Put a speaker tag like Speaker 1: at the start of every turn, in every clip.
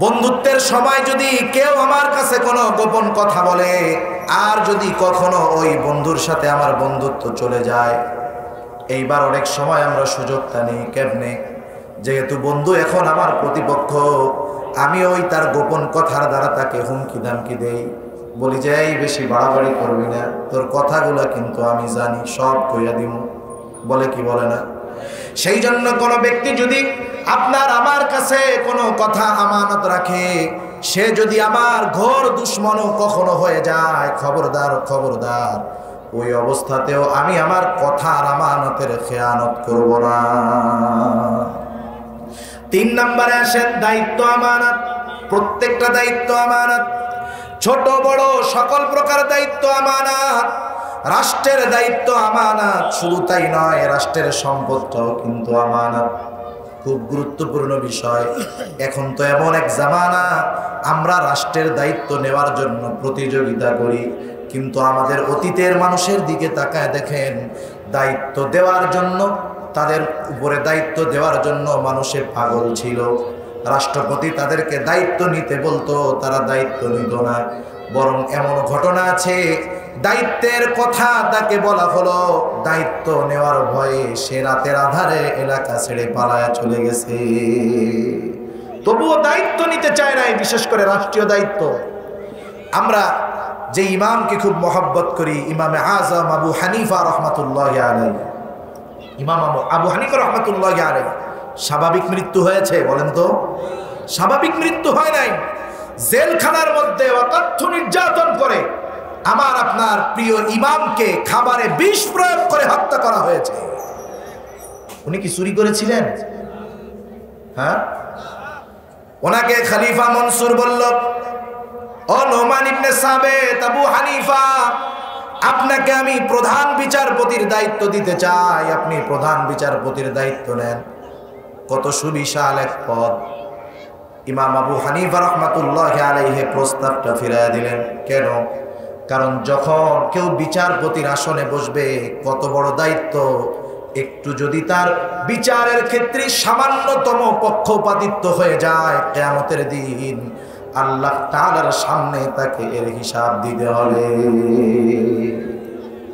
Speaker 1: বন্ধুত্বের সময় যদি কেউ আমার কাছে কোনো গোপন কথা বলে, আর যদি কখনো ওই বন্ধুর সাথে আমার বন্ধুত্ব চলে যায়, এইবার অনেক সময় আমরা সুযোগটা নিই। কেমনে? যেহেতু বন্ধু এখন আমার প্রতিপক্ষ, আমি ওই তার গোপন কথার দ্বারা তাকে হুমকি ধামকি দেই, বলি যে এই বেশি বাড়াবাড়ি করবি না, তোর কথাগুলো কিন্তু আমি জানি, সব কইয়া দিব। বলে কি বলে না? সেই জন্য কোনো ব্যক্তি যদি আপনার আমার কাছে কোনো কথা আমানত রাখে, সে যদি আমার ঘোর দুশ্মনও কখনো হয়ে যায়, খবরদার খবরদার, ওই অবস্থাতেও আমি আমার কথার আমানতের খেয়ানত করব না। 3 নম্বরে আসেন দায়িত্ব আমানত। প্রত্যেকটা দায়িত্ব আমানত, ছোট বড় সকল প্রকার দায়িত্ব আমানত। রাষ্ট্রের দায়িত্ব আমানত, শুধু তাই নয়, রাষ্ট্রের সম্পদটাও কিন্তু আমানত। খুব গুরুত্বপূর্ণ বিষয়। এখন তো এমন এক জামানা, আমরা রাষ্ট্রের দায়িত্ব নেওয়ার জন্য প্রতিযোগিতা করি, কিন্তু আমাদের অতীতের মানুষের দিকে তাকায় দেখেন, দায়িত্ব দেওয়ার জন্য, তাদের উপরে দায়িত্ব দেওয়ার জন্য মানুষে পাগল ছিল। রাষ্ট্রপতি তাদেরকে দায়িত্ব নিতে বলতো, তারা দায়িত্ব নিত না। বরং এমন ঘটনা আছে, দায়িত্বের কথা তাকে বলা হলো, দায়িত্ব নেওয়ার ভয়ে সে রাতের আধারে এলাকা ছেড়ে পালায়া চলে গেছে। তবুও দায়িত্ব নিতে চায় নাই, বিশেষ করে রাষ্ট্রীয় দায়িত্ব। আমরা যে ইমামকে খুব মহব্বত করি, ইমামে আজম আবু হানিফা রহমাতুল্লাহি আলাইহি, ইমাম আবু হানিফা রহমাতুল্লাহি আলাইহি স্বাভাবিক মৃত্যু হয়েছে? বলেন তো, স্বাভাবিক মৃত্যু হয় নাই। জেলখানার মধ্যে অকথ্য নির্যাতন করে আমার আপনার প্রিয় ইমামকে খাবারে বিষ প্রয়োগ করে হত্যা করা হয়েছে। উনি কি চুরি করেছিলেন? হ্যাঁ, ওনাকে খলিফা মনসুর বলল, ও নোমান ইবনে সাবেত, আবু হানিফা, আপনাকে আমি প্রধান বিচারপতির দায়িত্ব দিতে চাই, আপনি প্রধান বিচারপতির দায়িত্ব নেন। কত সুবিশাল এক পদ। ইমাম আবু হানিফা রহমাতুল্লাহি আলাইহি প্রস্তাবটা ফিরাইয়া দিলেন। কেন? কারণ যখন কেউ বিচারপতির আসনে বসবে, কত বড় দায়িত্ব, একটু যদি তার বিচারের ক্ষেত্রে সামান্যতম পক্ষপাতিত্ব হয়ে যায়, কিয়ামতের দিন আল্লাহ তাআলার সামনে তাকে এর হিসাব দিতে হবে।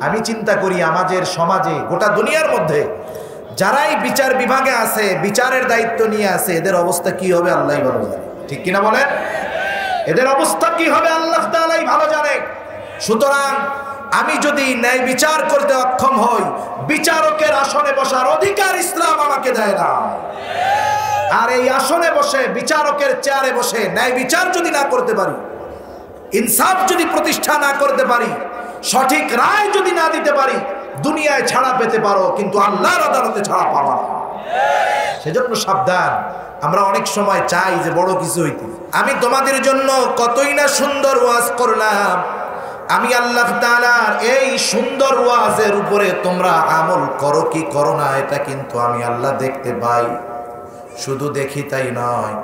Speaker 1: আমি চিন্তা করি আমাদের সমাজে, গোটা দুনিয়ার মধ্যে যারাই বিচার বিভাগে আছে, বিচারের দায়িত্ব নিয়ে আছে, এদের অবস্থা কি হবে আল্লাহই ভালো জানে। ঠিক কিনা বলেন? এদের অবস্থা কি হবে আল্লাহ তাআলাই ভালো জানে। সুতরাং আমি যদি ন্যায় বিচার করতে অক্ষম হই, বিচারকের আসনে বসার অধিকার ইসলাম আমাকে দেয় না। আর এই আসনে বসে, বিচারকের চেয়ারে বসে ন্যায় বিচার যদি না করতে পারি, ইনসাফ যদি প্রতিষ্ঠা না করতে পারি, সঠিক রায় যদি না দিতে পারি, দুনিয়ায় ছাড়া পেতে পারো, কিন্তু আল্লাহর আদালতে ছাড়া পাবা না। সেজন্য সাবধান। আমরা অনেক সময় চাই যে বড় কিছু হইতে। আমি তোমাদের জন্য কতই না সুন্দর ওয়াজ করলাম, আমি আল্লাহ তাআলার এই সুন্দর ওয়াজের উপরে তোমরা আমল করো কি করো না, এটা কিন্তু আমি আল্লাহ দেখতে পাই। শুধু দেখি তাই নয়,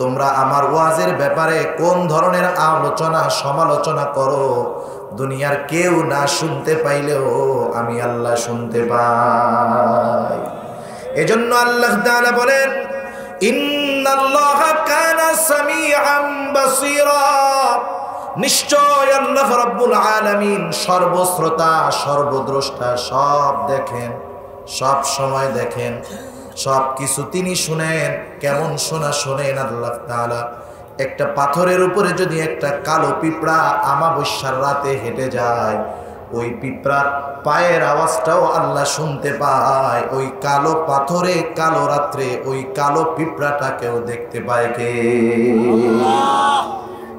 Speaker 1: তোমরা আমার ওয়াজের ব্যাপারে কোন ধরনের আলোচনা সমালোচনা করো, দুনিয়ার কেউ না শুনতে পাইলেও আমি আল্লাহ শুনতে পাই। এজন্য আল্লাহ তাআলা বলেন, ইন্নাল্লাহা কানা সামিআন বাসীরা, নিশ্চয় আল্লাহ রাব্বুল আলামিন সর্বশ্রোতা সর্বদ্রষ্টা, সব দেখেন, সব সময় দেখেন, সব কিছু তিনি শুনেন। কেমন শোনা শোনেন আল্লাহ তাআলা? একটা পাথরের উপরে যদি একটা কালো পিঁপড়া আমাবস্যার রাতে হেঁটে যায়, ওই পিঁপড়ার পায়ের আওয়াজটাও আল্লাহ শুনতে পায়। ওই কালো পাথরে কালো রাত্রে ওই কালো পিঁপড়াটাকেও দেখতে পায় কে?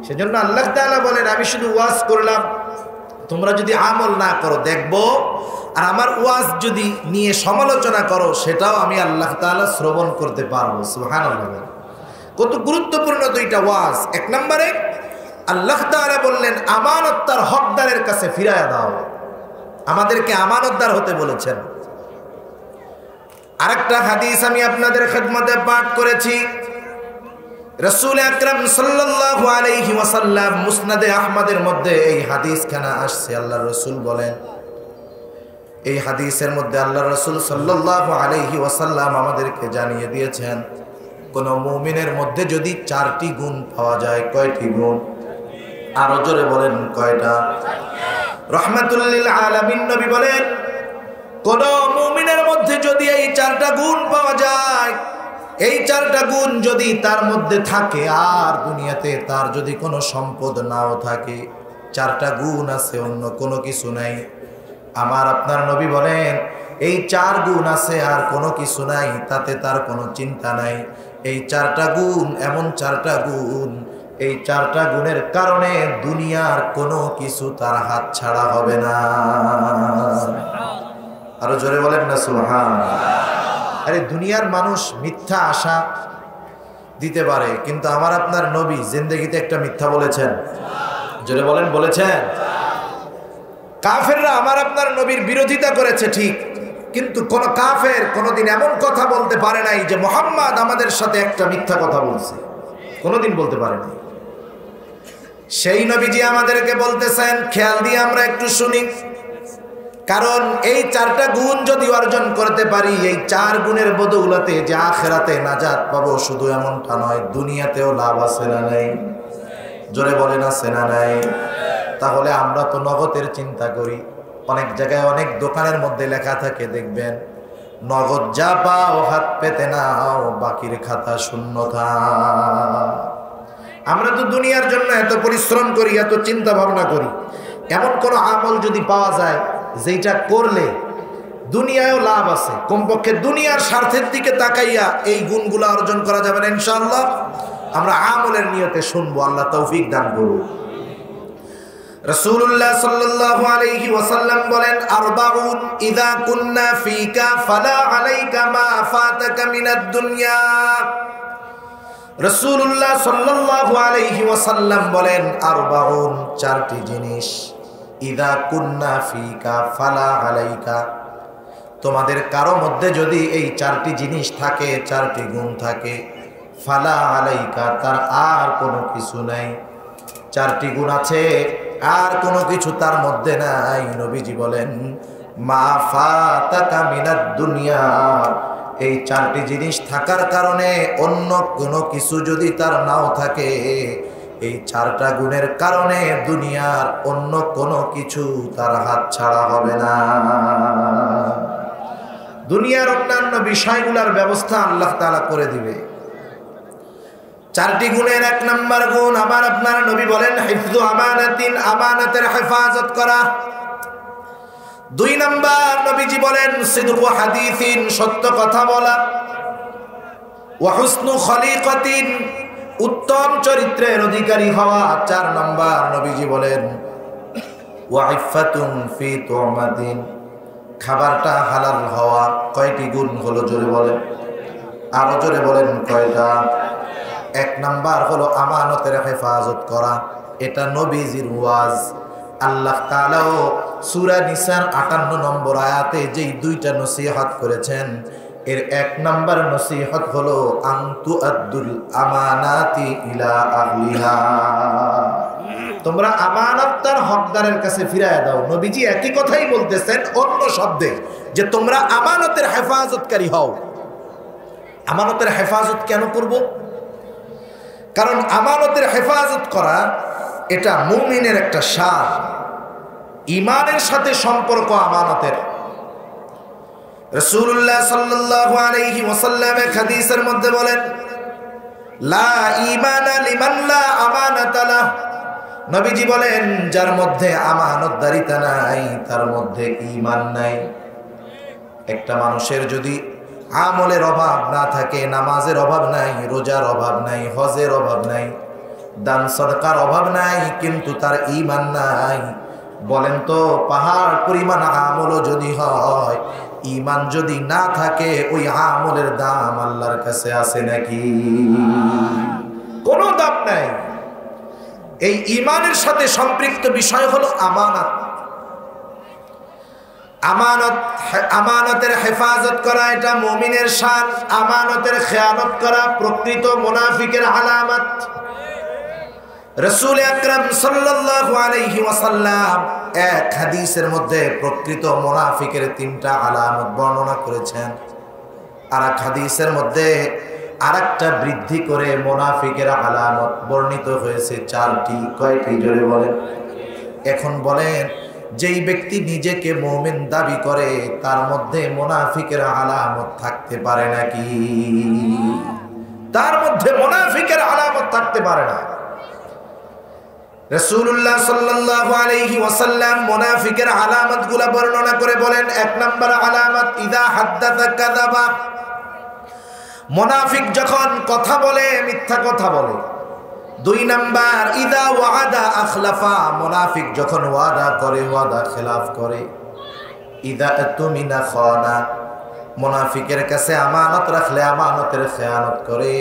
Speaker 1: সেজন্য আল্লাহ তাআলা বলেন, আমি শুধু ওয়াজ করলাম, তোমরা যদি আমল না করো দেখবো, আর আমার ওয়াজ যদি নিয়ে সমালোচনা করো সেটাও আমি আল্লাহ তাআলা শ্রবণ করতে পারবো। সুবহানাল্লাহ। কত গুরুত্বপূর্ণ দুইটা ওয়াজ। 1 নম্বরে আল্লাহ তাআলা বললেন, আমানত তার হকদারের কাছে ফিরায়া দাও। আমাদেরকে আমানতদার হতে বলেছেন। আরেকটা হাদিস আমি আপনাদের খেদমতে পাঠ করেছি। রাসূল আকরাম সাল্লাল্লাহু আলাইহি ওয়াসাল্লাম মুসনাদে আহমদের মধ্যে এই হাদিসখানা আসছে। আল্লাহর রাসূল বলেন, এই হাদিসের মধ্যে আল্লাহর রাসূল সাল্লাল্লাহু আলাইহি ওয়াসাল্লাম আমাদেরকে জানিয়ে দিয়েছেন, কোন মুমিনের মধ্যে যদি 4টি গুণ পাওয়া যায়, কয়টি গুণ? আরো জোরে বলেন কয়টা? রাহমাতুল লিল আলামিন নবী বলেন, কোন মুমিনের মধ্যে যদি এই 4টা গুণ পাওয়া যায়, এই 4টা গুণ যদি তার মধ্যে থাকে, আর দুনিয়াতে তার যদি কোনো সম্পদ নাও থাকে, 4টা গুণ আছে, অন্য কোনো কিছু নাই। আমার আপনার নবী বলেন, এই 4 গুণ আছে আর কোনো কিছু নাই, তাতে তার কোনো চিন্তা নাই। এই 4টা গুণ এমন 4টা গুণ, এই 4টা গুণের কারণে দুনিয়ার কোনো কিছু তার হাত ছাড়া হবে না। আরো জোরে বলেন না সুবহানাল্লাহ। আরে দুনিয়ার মানুষ মিথ্যা আশা দিতে পারে, কিন্তু আমার আপনার নবী জিন্দেগিতে একটা মিথ্যা বলেছেন? জোরে বলেন, বলেছেন? কাফেররা আমার আপনার নবীর বিরোধিতা করেছে ঠিক, কিন্তু কোন কাফের কোনদিন এমন কথা বলতে পারে নাই যে মুহাম্মদ আমাদের সাথে একটা মিথ্যা কথা বলছে, কোনদিন বলতে পারে নাই। সেই নবীজি আমাদেরকে বলতেছেন, খেয়াল দিয়ে আমরা একটু শুনি। কারণ এই 4টা গুণ যদি অর্জন করতে পারি, এই 4 গুণের বদৌলতে যে আখিরাতে নাজাত পাবো, শুধু এমনটা নয়, দুনিয়াতেও লাভ আছে না নাই? জোরে বলেন আছে না নাই? তাহলে আমরা তো নগদের চিন্তা করি। অনেক জায়গায় অনেক দোকানের মধ্যে লেখা থাকে, দেখবেন, নগদ যা পাও হাত পেতে নাও, বাকির খাতা শূন্যতা। আমরা তো দুনিয়ার জন্য এত পরিশ্রম করি, এত চিন্তা ভাবনা করি, এমন কোন আমল যদি পাওয়া যায় যেটা করলে দুনিয়ায়ও লাভ আছে, কমপক্ষে দুনিয়ার স্বার্থের দিকে তাকাইয়া এই গুণগুলো অর্জন করা যাবে না ইনশাআল্লাহ। আমরা আমলের নিয়তে শুনবো, আল্লাহ তৌফিক দান করুন। রাসূলুল্লাহ সাল্লাল্লাহু আলাইহি ওয়াসাল্লাম বলেন, আরবাউন ইযা কুন্না ফিকা ফালা আলাইকা মা ফাতাকা মিনাদ দুনিয়া। রাসূলুল্লাহ সাল্লাল্লাহু আলাইহি ওয়াসাল্লাম বলেন, আরবাউন, 4টি জিনিস, ইযা কুন্না ফিকা ফালা আলাইকা, তোমাদের কারো মধ্যে যদি এই 4টি জিনিস থাকে, 4টি গুণ থাকে, ফালা আলাইকা, তার আর কোনো কিছু নাই। 4টি গুণ আছে আর কোনো কিছু তার মধ্যে নাই। নবীজি বলেন, মা ফাতাকা মিনাদ দুনিয়া, এই 4টি জিনিস থাকার কারণে অন্য কোনো কিছু যদি তার নাও থাকে, এই 4টা গুণের কারণে দুনিয়ার অন্য কোনো কিছু তার হাত ছাড়া হবে না। দুনিয়ার অন্যান্য বিষয়গুলোর ব্যবস্থা আল্লাহ তাআলা করে দিবে। 4টি গুণের 1 নম্বর গুণ, আমার আপনার নবী বলেন, হিফযু আমানাতিন, আমানতের হেফাজত করা। 2 নম্বর নবীজি বলেন, সিদকু হাদিসিন, সত্য কথা বলা। ওয়া হুসনু খলিকাতিন, উত্তম চরিত্রের অধিকারী হওয়া। 4 নম্বর নবীজি বলেন, ওয়া ইফফাতুন ফি তুমাতিন, খাবারটা হালাল হওয়া। কয়টি গুণ হলো জোরে বলেন? আরো জোরে বলেন কয়টা? 1 নাম্বার হলো আমানতের হেফাজত করা। এটা নবীজির ওয়াজ। আল্লাহ তাআলাও সূরা নিসার 58 নম্বর আয়াতে যেই 2টা নসিহত করেছেন, এর 1 নাম্বার নসিহত হলো আনতু আদ্দুল আমানাতি ইলা আহলিহা, তোমরা আমানত তার হকদারের কাছে ফিরায়া দাও। নবীজি একই কথাই বলতেছেন অন্য শব্দে, যে তোমরা আমানতের হেফাজতকারী হও। আমানতের হেফাজত কেন করব? কারণ আমানতের হেফাজত করা এটা মুমিনের একটা শান, ঈমানের সাথে সম্পর্ক আমানতের। রাসূলুল্লাহ সাল্লাল্লাহু আলাইহি ওয়াসাল্লাম এক হাদিসের মধ্যে বলেন, লা ঈমানা লিমান লা আমানাতা লাহ। নবীজি বলেন, যার মধ্যে আমানতদারিতা নাই তার মধ্যে ঈমান নাই। একটা মানুষের যদি আমলের অভাব না থাকে, নামাজের অভাব নাই, রোজার অভাব নাই, হজের অভাব নাই, দান সদকার অভাব নাই, কিন্তু তার ঈমান নাই, বলেন তো পাহাড় পরিমাণ আমলও যদি হয়, ঈমান যদি না থাকে, ওই আমলের দাম আল্লাহর কাছে আছে নাকি? কোনো দাম নাই। এই ঈমানের সাথে সম্পৃক্ত বিষয় হলো আমানত। আমানতের হেফাজত করা এটা মুমিনের শান। আমানতের খেয়ানত করা প্রকৃত মুনাফিকের আলামত। রাসূল আকরাম সাল্লাল্লাহু আলাইহি ওয়াসাল্লাম এক হাদিসের মধ্যে প্রকৃত মুনাফিকের 3টা আলামত বর্ণনা করেছেন। আর এক হাদিসের মধ্যে আরেকটা বৃদ্ধি করে মুনাফিকের আলামত বর্ণিত হয়েছে 4টি। কয়টি জোরে বলেন? এখন বলেন, যেই ব্যক্তি নিজেকে মুমিন দাবি করে তার মধ্যে মুনাফিকের আলামত থাকতে পারে নাকি? তার মধ্যে মুনাফিকের আলামত থাকতে পারে না। রাসূলুল্লাহ সাল্লাল্লাহু আলাইহি ওয়াসাল্লাম মুনাফিকের আলামতগুলো বর্ণনা করে বলেন, 1 নম্বর আলামত, ইদা হাদ্দাথা কাযাবা। মুনাফিক যখন কথা বলে মিথ্যা কথা বলে। 2 নাম্বার, ইদা ওয়াদা আখলাফা। মুনাফিক যখন ওয়াদা করে ওয়াদা খেলাফ করে। ইদা আতুমিনা খানা। মুনাফিকের কাছে আমানত রাখলে আমানতের খেয়ানত করে।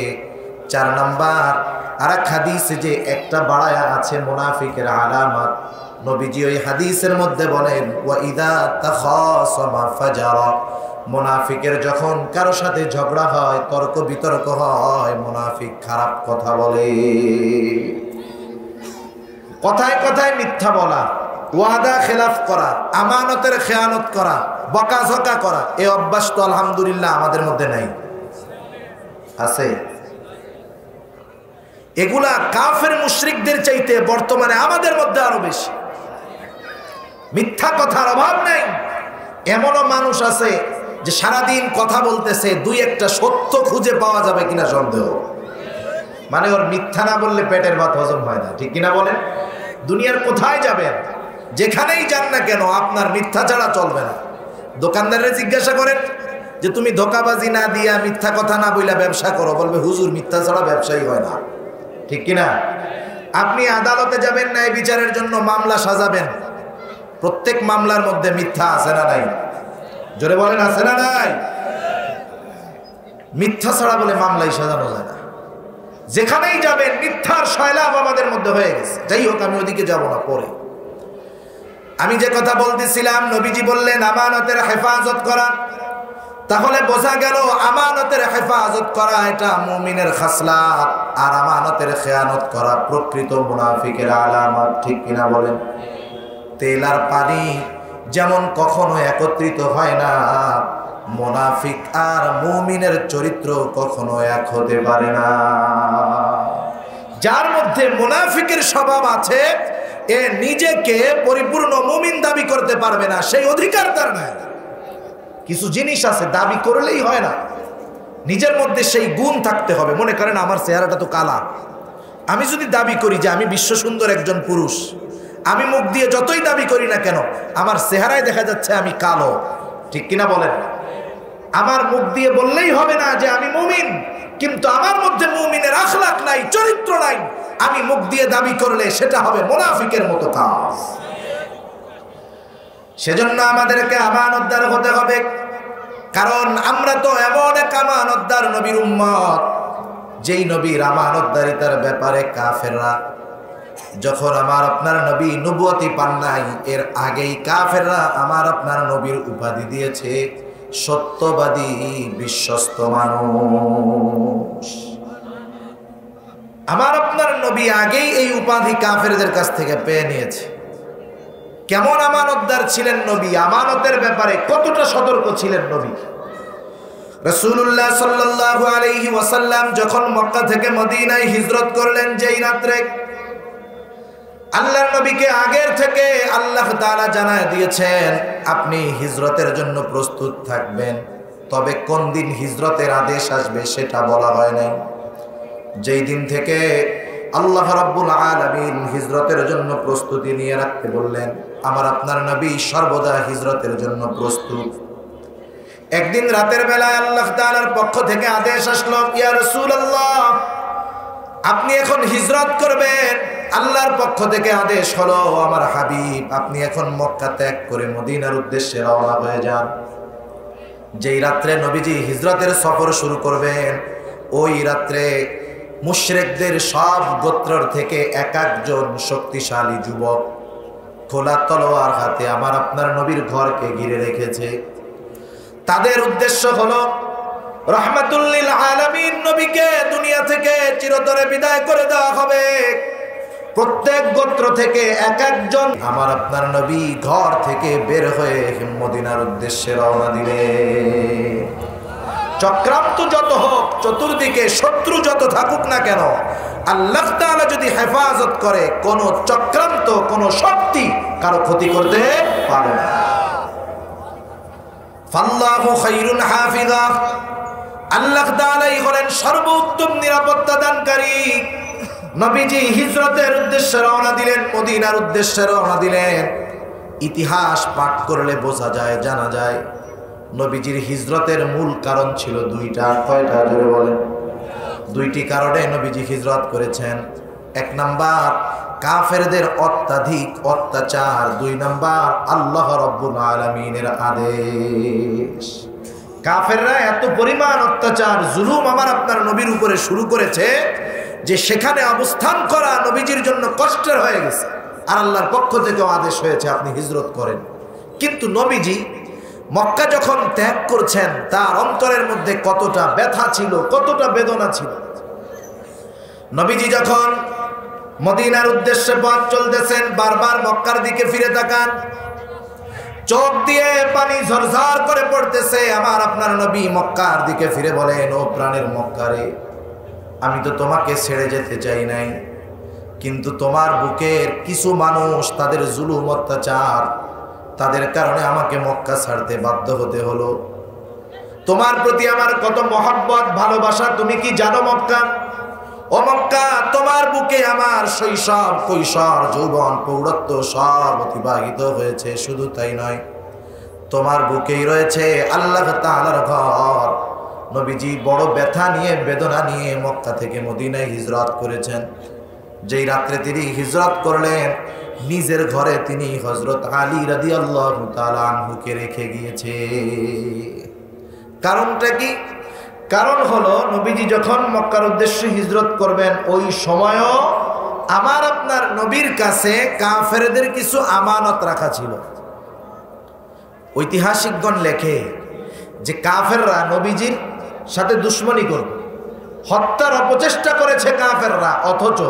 Speaker 1: 4 নাম্বার, আরেক হাদিসে যে একটা বাড়ায়া আছে মুনাফিকের আলামত, নবীজি ওই হাদিসের মধ্যে বলেন, ওয়া ইদা তাখাসামা ফাজারা। মুনাফিকের যখন কারো সাথে ঝগড়া হয়, তর্ক বিতর্ক হয়, মুনাফিক খারাপ কথা বলে। কথায় কথায় মিথ্যা বলা, ওয়াদা খেলাফ করা, আমানতের খেয়ানত করা, বকাঝকা করা, এই অভ্যাস তো আলহামদুলিল্লাহ আমাদের মধ্যে নাই। আছে? এগুলা কাফের মুশরিকদের চাইতে বর্তমানে আমাদের মধ্যে আরো বেশি। মিথ্যা কথার অভাব নাই। এমনও মানুষ আছে যে সারাদিন কথা বলতেছে, 2-1টা সত্য খুঁজে পাওয়া যাবে কিনা সন্দেহ। মানে ওর মিথ্যা না বললে পেটের ভাত হজম হয় না, ঠিক কিনা বলেন? দুনিয়ার কোথায় যাবেন, যেখানেই যান না কেন, আপনার মিথ্যা ছাড়া চলবে না। দোকানদারে জিজ্ঞাসা করেন যে তুমি ধোকাবাজি না দিয়া মিথ্যা কথা না বইলা ব্যবসা করো, বলবে হুজুর মিথ্যা ছাড়া ব্যবসায়ী হয় না, ঠিক কিনা? আপনি আদালতে যাবেন ন্যায় বিচারের জন্য, মামলা সাজাবেন, প্রত্যেক মামলার মধ্যে মিথ্যা আছে না নাই? জোরে বলেন, আছে না নাই? মিথ্যা ছাড়া বলে মামলাই সাজানো যায় না। যেখানেই যাবেন মিথ্যার সয়লাব আমাদের মধ্যে হয়ে গেছে। যাই হোক, আমি ওদিকে যাব না, পরে। আমি যে কথা বলতেছিলাম, নবীজি বললেন আমানতের হেফাজত করা। তাহলে বোঝা গেল আমানতের হেফাজত করা এটা মুমিনের খাসলাত, আর আমানতের খেয়ানত করা প্রকৃত মুনাফিকের আলামত, ঠিক কিনা বলেন? তেল আর পানি যেমন কখনো একত্রিত হয় না, মুনাফিক আর মুমিনের চরিত্র কখনো এক হতে পারে না। যার মধ্যে মুনাফিকের স্বভাব আছে, এ নিজেকে পরিপূর্ণ মুমিন দাবি করতে পারবে না, সেই অধিকার তার নাই। কিছু জিনিস আছে দাবি করলেই হয় না, নিজের মধ্যে সেই গুণ থাকতে হবে। মনে করেন আমার চেহারাটা তো কালা, আমি যদি দাবি করি যে আমি বিশ্ব সুন্দর একজন পুরুষ, আমি মুখ দিয়ে যতই দাবি করি না কেন, আমার চেহারায় দেখা যাচ্ছে আমি কালো, ঠিক কিনা বলেন? আমার মুখ দিয়ে বললেই হবে না যে আমি মুমিন, কিন্তু আমার মধ্যে মুমিনের আখলাক নাই, চরিত্র নাই, আমি মুখ দিয়ে দাবি করলে সেটা হবে মুনাফিকের মতো কাজ। সেজন্য আমাদেরকে আমানতদার হতে হবে, কারণ আমরা তো এমন এক আমানতদার নবীর উম্মত, যেই নবীর আমানতদারিতার ব্যাপারে কাফেররা, যখন আমার আপনার নবী নবুয়তি পান নাই, এর আগেই কাফেররা আমার আপনার নবীর উপাধি দিয়েছে সত্যবাদী, বিশ্বস্ত মানুষ। আমার আপনার নবী আগেই এই উপাধি কাফেরদের কাছ থেকে পেয়ে নিয়েছে। কেমন আমানতদার ছিলেন নবী, আমানতের ব্যাপারে কতটা সতর্ক ছিলেন নবী। রাসূলুল্লাহ সাল্লাল্লাহু আলাইহি ওয়াসাল্লাম যখন মক্কা থেকে মদিনায় হিজরত করলেন, যেই রাত্রে আল্লাহর নবীকে আগের থেকে আল্লাহ তাআলা জানায় দিয়েছেন আপনি হিজরতের জন্য প্রস্তুত থাকবেন, তবে কোন দিন হিজরতের আদেশ আসবে সেটা বলা হয় নাই। যেই দিন থেকে আল্লাহ রাব্বুল আলামিন হিজরতের জন্য প্রস্তুতি নিয়ে রাখতে বললেন, আমার আপনার নবী সর্বদা হিজরতের জন্য প্রস্তুত। একদিন রাতের বেলায় আল্লাহ তাআলার পক্ষ থেকে আদেশ আসলো, ইয়া রাসূলুল্লাহ আপনি এখন হিজরত করবেন। আল্লাহর পক্ষ থেকে আদেশ হলো, আমার হাবিব আপনি এখন মক্কা ত্যাগ করে মদিনার উদ্দেশ্যে রওনা হয়ে যান। যেই রাত্রে নবীজি হিজরতের সফর শুরু করবেন, ওই রাত্রে মুশরিকদের সব গোত্রর থেকে এক একজন শক্তিশালী যুবক খোলা তলোয়ার হাতে আমার আপনার নবীর ঘরকে ঘিরে রেখেছে। তাদের উদ্দেশ্য হলো রাহমাতুল লিল আলামিন নবীকে দুনিয়া থেকে চিরতরে বিদায় করে দেওয়া হবে। প্রত্যেক গোত্র থেকে এক একজন আমার আপনার নবী ঘর থেকে বের হয়ে মদিনার উদ্দেশ্যে রওনা দিলেন। চক্রান্ত যত হোক, চতুর্দিকে শত্রু যত থাকুক না কেন, আল্লাহ তাআলা যদি হেফাজত করে, কোন চক্রান্ত, কোন শক্তি কারো ক্ষতি করতে পারে না। ফাল্লাহু খায়রুন হাফিজা, আল্লাহ তাআলাই হলেন সর্বোত্তম নিরাপত্তা দানকারী। নবীজি হিজরতের উদ্দেশ্যে রওনা দিলেন, মদিনার উদ্দেশ্যে রওনা দিলেন। ইতিহাস পাঠ করলে বোঝা যায়, জানা যায়, নবীজির হিজরতের মূল কারণ ছিল দুইটা। কয়টা জোরে বলেন? দুইটি কারণে নবীজি হিজরত করেছেন। এক নাম্বার কাফেরদের অত্যাধিক অত্যাচার, দুই নাম্বার আল্লাহ রাব্বুল আলামিনের আদেশ। কাফেররা এত পরিমাণ অত্যাচার, জুলুম আমার আপনার নবীর উপরে শুরু করেছে যে সেখানে অবস্থান করা নবীজির জন্য কষ্টের হয়ে গেছে। আর আল্লাহর পক্ষ থেকেও আদেশ হয়েছে আপনি হিজরত করেন। কিন্তু নবীজি মক্কা যখন ত্যাগ করছেন, তার অন্তরের মধ্যে কতটা ব্যথা ছিল, কতটা বেদনা ছিল। নবীজি যখন মদিনার উদ্দেশ্যে পথ চলতেছেন, বারবার মক্কার দিকে ফিরে তাকান, চোখ দিয়ে পানি ঝরঝর করে পড়তেছে। আমার আপনার নবী মক্কার দিকে ফিরে বলেন, ও প্রাণের মক্কারে, আমি তো তোমাকে ছেড়ে যেতে চাই নাই, কিন্তু তোমার বুকের কিছু মানুষ, তাদের জুলুম অত্যাচার, তাদের কারণে আমাকে মক্কা ছাড়তে বাধ্য হতে হলো। তোমার প্রতি আমার কত মহব্বত, ভালোবাসা তুমি কি জানো মক্কা? ও মক্কা, তোমার বুকে আমার শৈশব, কৈশোর, যৌবন, প্রৌঢ়ত্ব সব অতিবাহিত হয়েছে। শুধু তাই নয়, তোমার বুকেই রয়েছে আল্লাহ তাআলার ঘর। নবীজি বড় ব্যথা নিয়ে, বেদনা নিয়ে মক্কা থেকে মদিনায় হিজরত করেছেন। যেই রাত্রে তিনি হিজরত করলেন, নিজের ঘরে তিনি হযরত আলী রাদিয়াল্লাহু তাআলা আনহুকে রেখে গিয়েছে। কারণটা কি? কারণ হলো নবীজি যখন মক্কার উদ্দেশ্যে হিজরত করবেন, ওই সময়ও আমার আপনার নবীর কাছে কাফেরদের কিছু আমানত রাখা ছিল। ঐতিহাসিকগণ লেখে যে কাফেররা নবীজির সাথে দুশমনি করবে, হত্যার অপচেষ্টা করেছে কাফেররা, অথচ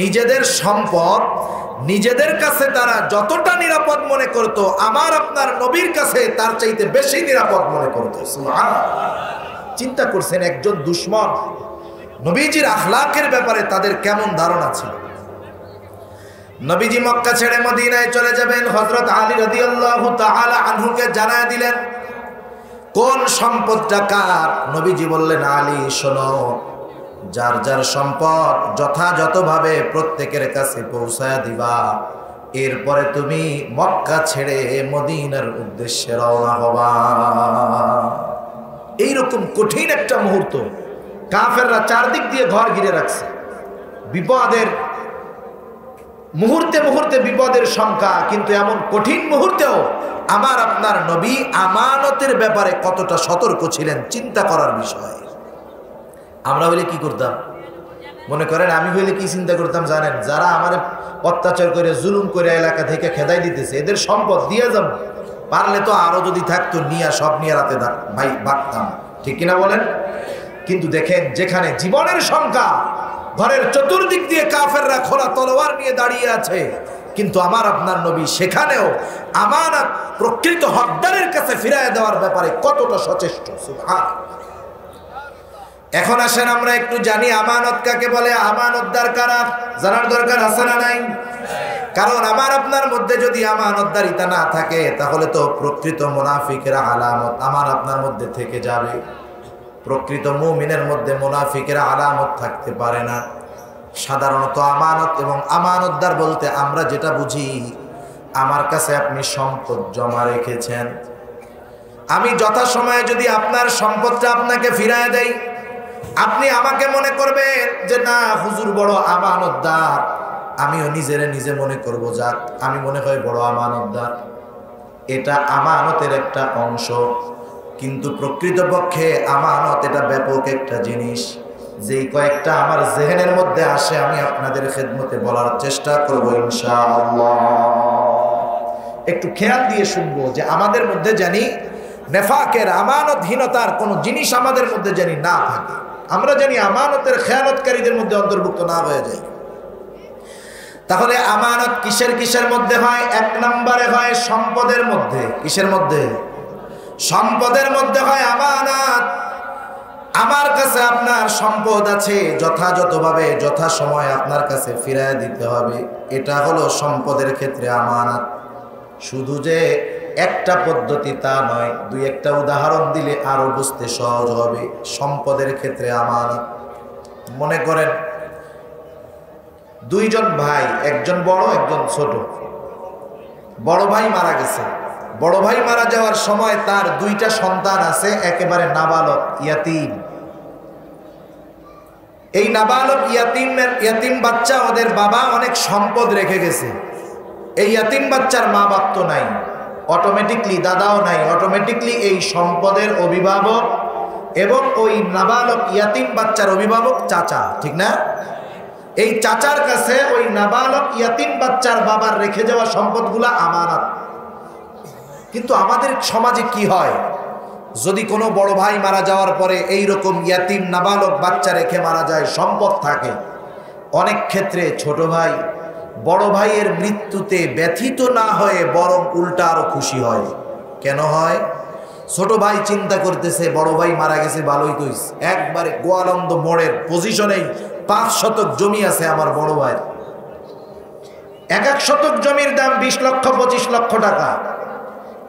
Speaker 1: নিজেদের সম্পদ নিজেদের কাছে তারা যতটা নিরাপদ মনে করত, আমার আপনার নবীর কাছে তার চাইতে বেশি নিরাপদ মনে করত। সুবহানাল্লাহ। চিন্তা করছেন, একজন দুশমন নবীজির আখলাকের ব্যাপারে তাদের কেমন ধারণা ছিল। নবীজি মক্কা ছেড়ে মদিনায় চলে যাবেন, হযরত আলী রাদিয়াল্লাহু তাআলা আনহুকে জানায় দিলেন কোন সম্পদটা কার। নবীজি বললেন, আলী শোনো, যার যার সম্পদ যথাযথভাবে প্রত্যেকের কাছে পৌঁছায় দিবা, এরপরে তুমি মক্কা ছেড়ে মদিনার উদ্দেশ্যে রওনা হবা। এইরকম কঠিন একটা মুহূর্ত, কাফেররা চারদিক দিয়ে ঘর ঘিরে রাখছে, বিপদের মুহূর্তে মুহূর্তে বিপদের সংখ্যা। কিন্তু এমন কঠিন মুহূর্তেও আমার আপনার নবী আমানতের ব্যাপারে কতটা সতর্ক ছিলেন, চিন্তা করার বিষয়। আমরা হইলে কি করতাম? মনে করেন আমি হইলে কি চিন্তা করতাম জানেন? যারা আমার অত্যাচার করে, জুলুম করে এলাকা থেকে খেদাই দিতেছে, এদের সম্পদ দিয়ে যাব, পারলে তো আরো যদি থাকতো নিয়ে সব নিয়ে রাতে ভাই ভাগতাম, ঠিক কিনা বলেন? কিন্তু দেখেন, যেখানে জীবনের সংখ্যা, ঘরের চতুর্দিক দিয়ে কাফেররা খোলা তলোয়ার নিয়ে দাঁড়িয়ে আছে, কিন্তু আমার আপনার নবী সেখানেও আমানত প্রকৃত হকদারের কাছে ফিরায় দেওয়ার ব্যাপারে কতটা সচেষ্ট। সুবহানাল্লাহ। এখন আসেন আমরা একটু জানি আমানত কাকে বলে, আমানতদার কারা, জানার দরকার আছে না নাই? কারণ আমার আপনার মধ্যে যদি আমানতদারিতা না থাকে, তাহলে তো প্রকৃত মুনাফিকের আলামত আমার আপনার মধ্যে থেকে যাবে। প্রকৃত মুমিনের মধ্যে মুনাফিকের আলামত থাকতে পারে না। সাধারণত আমানত এবং আমানতদার বলতে আমরা যেটা বুঝি, আমার কাছে আপনি সম্পদ জমা রেখেছেন, আমি যথাসময়ে যদি আপনার সম্পদটা আপনাকে ফিরায় দেই, আপনি আমাকে মনে করবেন যে না হুজুর বড় আমানতদার, আমিও নিজেরে নিজে মনে করব যাক আমি মনে হয় বড় আমানতদার। এটা আমানতের একটা অংশ, কিন্তু প্রকৃতপক্ষে আমানত এটা ব্যাপক একটা জিনিস। যেই কয়েকটা আমার জেহেনের মধ্যে আসে আমি আপনাদের খেদমতে বলার চেষ্টা করব ইনশাআল্লাহ। একটু খেয়াল দিয়ে শুনবো যে আমাদের মধ্যে জানি নেফাকের, আমানতহীনতার কোন জিনিস আমাদের মধ্যে জানি না থাকে, আমরা জানি আমানতের খেয়ানতকারীদের মধ্যে অন্তর্ভুক্ত না হয়ে যায়। তাহলে আমানত কিসের কিসের মধ্যে হয়? এক নম্বরে হয় সম্পদের মধ্যে। কিসের মধ্যে? সম্পদের মধ্যে হয় আমানত। আমার কাছে আপনার সম্পদ আছে, যথাযথভাবে যথাসময়ে আপনার কাছে ফিরিয়ে দিতে হবে। এটা হলো সম্পদের ক্ষেত্রে আমানত। শুধু যে একটা পদ্ধতি তা নয়, দুই একটা উদাহরণ দিলে আরো বুঝতে সহজ হবে। সম্পদের ক্ষেত্রে আমানত, মনে করেন দুইজন ভাই, একজন বড় একজন ছোট। বড় ভাই মারা গেছে। বড় ভাই মারা যাওয়ার সময় তার দুইটা সন্তান আছে, একেবারে নাবালক, ইয়াতিম। এই নাবালক ইয়াতিম বাচ্চা, ওদের বাবা অনেক সম্পদ রেখে গেছে। এই ইয়াতিম বাচ্চার মা বাপ তো নাই, অটোমেটিকলি দাদাও নাই, অটোমেটিকলি এই সম্পদের অভিভাবক এবং ওই নাবালক ইয়াতিম বাচ্চার অভিভাবক চাচা, ঠিক না? এই চাচার কাছে ওই নাবালক ইয়াতিম বাচ্চার বাবার রেখে যাওয়া সম্পদগুলা আমানত। কিন্তু আমাদের সমাজে কি হয়, যদি কোনো বড় ভাই মারা যাওয়ার পরে এই রকম ইয়াতিম নাবালক বাচ্চা রেখে মারা যায়, সম্পদ থাকে, অনেক ক্ষেত্রে ছোট ভাই বড় ভাইয়ের মৃত্যুতে ব্যথিত না হয়ে বরং উল্টা আরো খুশি হয়। কেন হয়? ছোট ভাই চিন্তা করতেছে বড় ভাই মারা গেছে, ভালোই তো হইছে, একবারে গোয়ালন্দ মোড়ের পজিশনেই 5 শতক জমি আছে আমার বড় ভাই। এক শতক জমির দাম 20 লক্ষ 25 লক্ষ টাকা।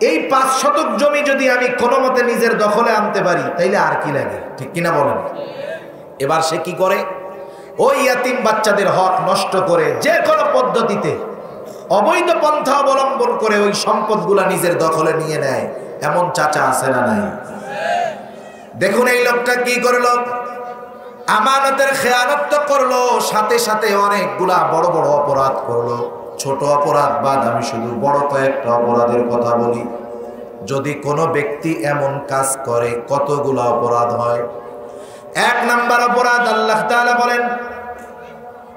Speaker 1: এই 5 শতক জমি যদি আমি কোনো মতে নিজের দখলে আনতে পারি, তাইলে আর কি লাগে, ঠিক কিনা বলেন? এবার সে কি করে, ওই ইয়াতিম বাচ্চাদের হক নষ্ট করে যে কোনো পদ্ধতিতে অবৈধ পন্থা অবলম্বন করে ওই সম্পদগুলা নিজের দখলে নিয়ে নেয়। এমন চাচা আছে না নাই? দেখুন এই লোকটা কি করলো, আমানতের খেয়ানত তো করলো, সাথে সাথে অনেকগুলা বড় বড় অপরাধ করলো। ছোট অপরাধ বাদ আমি শুধু বড় কয়েকটা অপরাধের কথা বলি। যদি কোনো ব্যক্তি এমন কাজ করে কতগুলো অপরাধ হয়। 1 নাম্বার অপরাধ, আল্লাহ তাআলা বলেন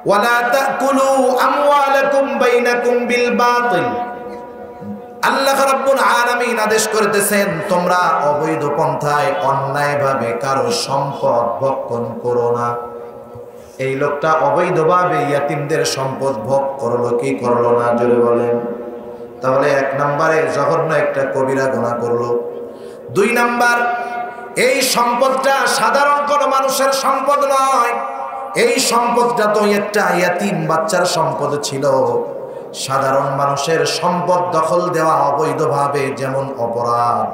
Speaker 1: ওয়ালা তাকুলু আমওয়ালাকুম বাইনাকুম বিল বাতিল। আল্লাহ রাব্বুল আলামিন আদেশ করতেছেন, তোমরা অবৈধ পন্থায় অন্যায়ভাবে কারো সম্পদ ভক্ষণ করো না। এই লোকটা অবৈধভাবে ইয়াতিমদের সম্পদ ভোগ করলো কি করলো না, জোরে বলেন? তাহলে 1 নম্বরে জঘন্য একটা কবিরা গুনাহ করলো। 2 নাম্বার, এই সম্পদটা সাধারণ কোনো মানুষের সম্পদ নয়, এই সম্পদটা তো একটা ইয়াতিম বাচ্চার সম্পদ ছিল। সাধারণ মানুষের সম্পদ দখল দেওয়া অবৈধভাবে যেমন অপরাধ,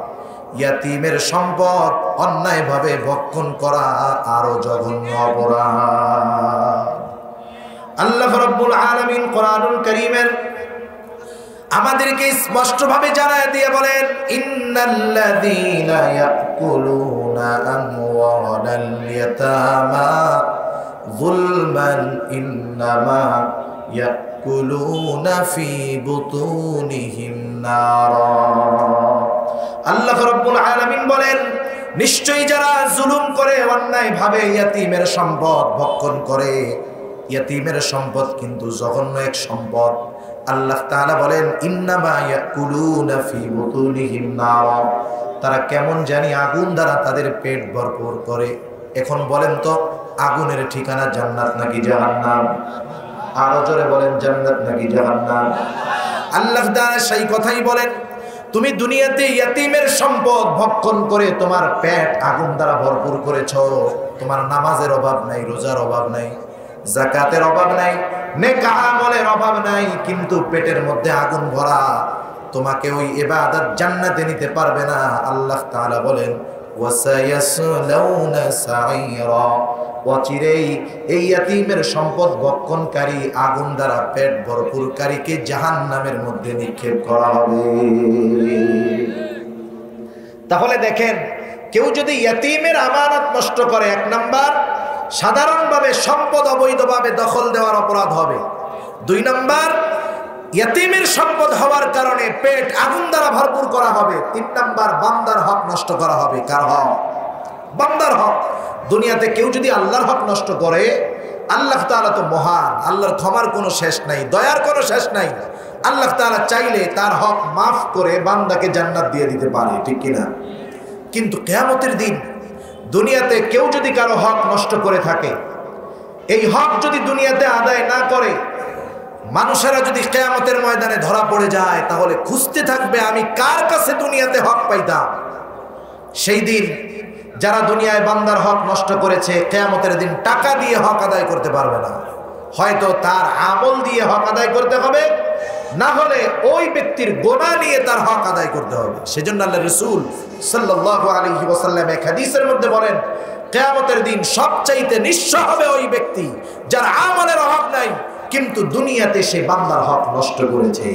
Speaker 1: ইয়াতিমের সম্পদ অন্যায়ভাবে ভক্ষণ করা আরো জঘন্য অপরাধ। আল্লাহ রাব্বুল আলামিন কোরআনুল কারীমের আমাদেরকে স্পষ্টভাবে জানায় দিয়ে বলেন, ইন্নাল্লাযীনা ইয়াকুলুনা আমওয়ালাল ইয়াতামা যুলমান ইন্নামা ইয়াকুলুনা ফি বুতুনিহিম নারা। আল্লাহ রাব্বুল আলামিন বলেন, নিশ্চয়ই যারা জুলুম করে অন্যায়ভাবে ইয়াতিমের সম্পদ ভক্ষণ করে, ইয়াতিমের সম্পদ কিন্তু জঘন্য এক সম্পদ। আল্লাহ তাআলা বলেন, ইন্নামা ইয়াকুলুনা ফি বুতুনিহিম নারা, তারা কেমন জানি আগুন দ্বারা তাদের পেট ভরপুর করে। এখন বলেন তো, আগুনের ঠিকানা জান্নাত নাকি জাহান্নাম? আরো জোরে বলেন, জান্নাত নাকি জাহান্নাম? আল্লাহ তাআলা সেই কথাই বলেন, তুমি দুনিয়াতে ইয়াতিমের সম্পদ ভক্ষণ করে তোমার পেট আগুন দ্বারা ভরপুর করেছো। তোমার নামাজের অভাব নাই, রোজার অভাব নাই, যাকাতের অভাব নাই, নেক আমলের অভাব নাই, কিন্তু পেটের মধ্যে আগুন ভরা। তোমাকে ওই ইবাদত জান্নাতে নিতে পারবে না। আল্লাহ তাআলা বলেন, ওয়াসায়াসলাউনা সাঈরা, অচিরেই এই ইয়াতিমের সম্পদ ভক্ষণকারী আগুন দ্বারা পেট ভরপুরকারীকে জাহান্নামের মধ্যে নিক্ষেপ করা হবে। তাহলে দেখেন, কেউ যদি ইয়াতিমের আমানত নষ্ট করে, 1 নাম্বার সাধারণভাবে সম্পদ অবৈধভাবে দখল দেওয়ার অপরাধ হবে। 2 নাম্বার, ইয়াতিমের সম্পদ হওয়ার কারণে পেট আগুন দ্বারা ভরপুর করা হবে। 3 নাম্বার, বান্দার হক নষ্ট করা হবে। কার হক? বান্দার হক। দুনিয়াতে কেউ যদি আল্লাহর হক নষ্ট করে, আল্লাহ তাআলা তো মহান, আল্লাহর ক্ষমার কোনো শেষ নাই, দয়ার কোনো শেষ নাই। আল্লাহ তাআলা চাইলে তার হক মাফ করে বান্দাকে জান্নাত দিয়ে দিতে পারে, ঠিক কিনা? কিন্তু কিয়ামতের দিন দুনিয়াতে কেউ যদি কারো হক নষ্ট করে থাকে, এই হক যদি দুনিয়াতে আদায় না করে, মানুষেরা যদি কিয়ামতের ময়দানে ধরা পড়ে যায়, তাহলে খুঁজতে থাকবে আমি কার কাছে দুনিয়াতে হক পাইতাম। সেই দিন যারা দুনিয়ায় বান্দার হক নষ্ট করেছে কিয়ামতের দিন টাকা দিয়ে হক আদায় করতে পারবে না, হয়তো তার আমল দিয়ে হক আদায় করতে হবে, না হলে ওই ব্যক্তির গোনা নিয়ে তার হক আদায় করতে হবে। সেজন্য আল্লাহ রাসূল সাল্লাল্লাহু আলাইহি ওয়াসাল্লাম এক হাদিসের মধ্যে বলেন, কিয়ামতের দিন সবচাইতে নিঃস্ব হবে ওই ব্যক্তি যার আমলের অভাব নাই কিন্তু দুনিয়াতে সে বান্দার হক নষ্ট করেছে।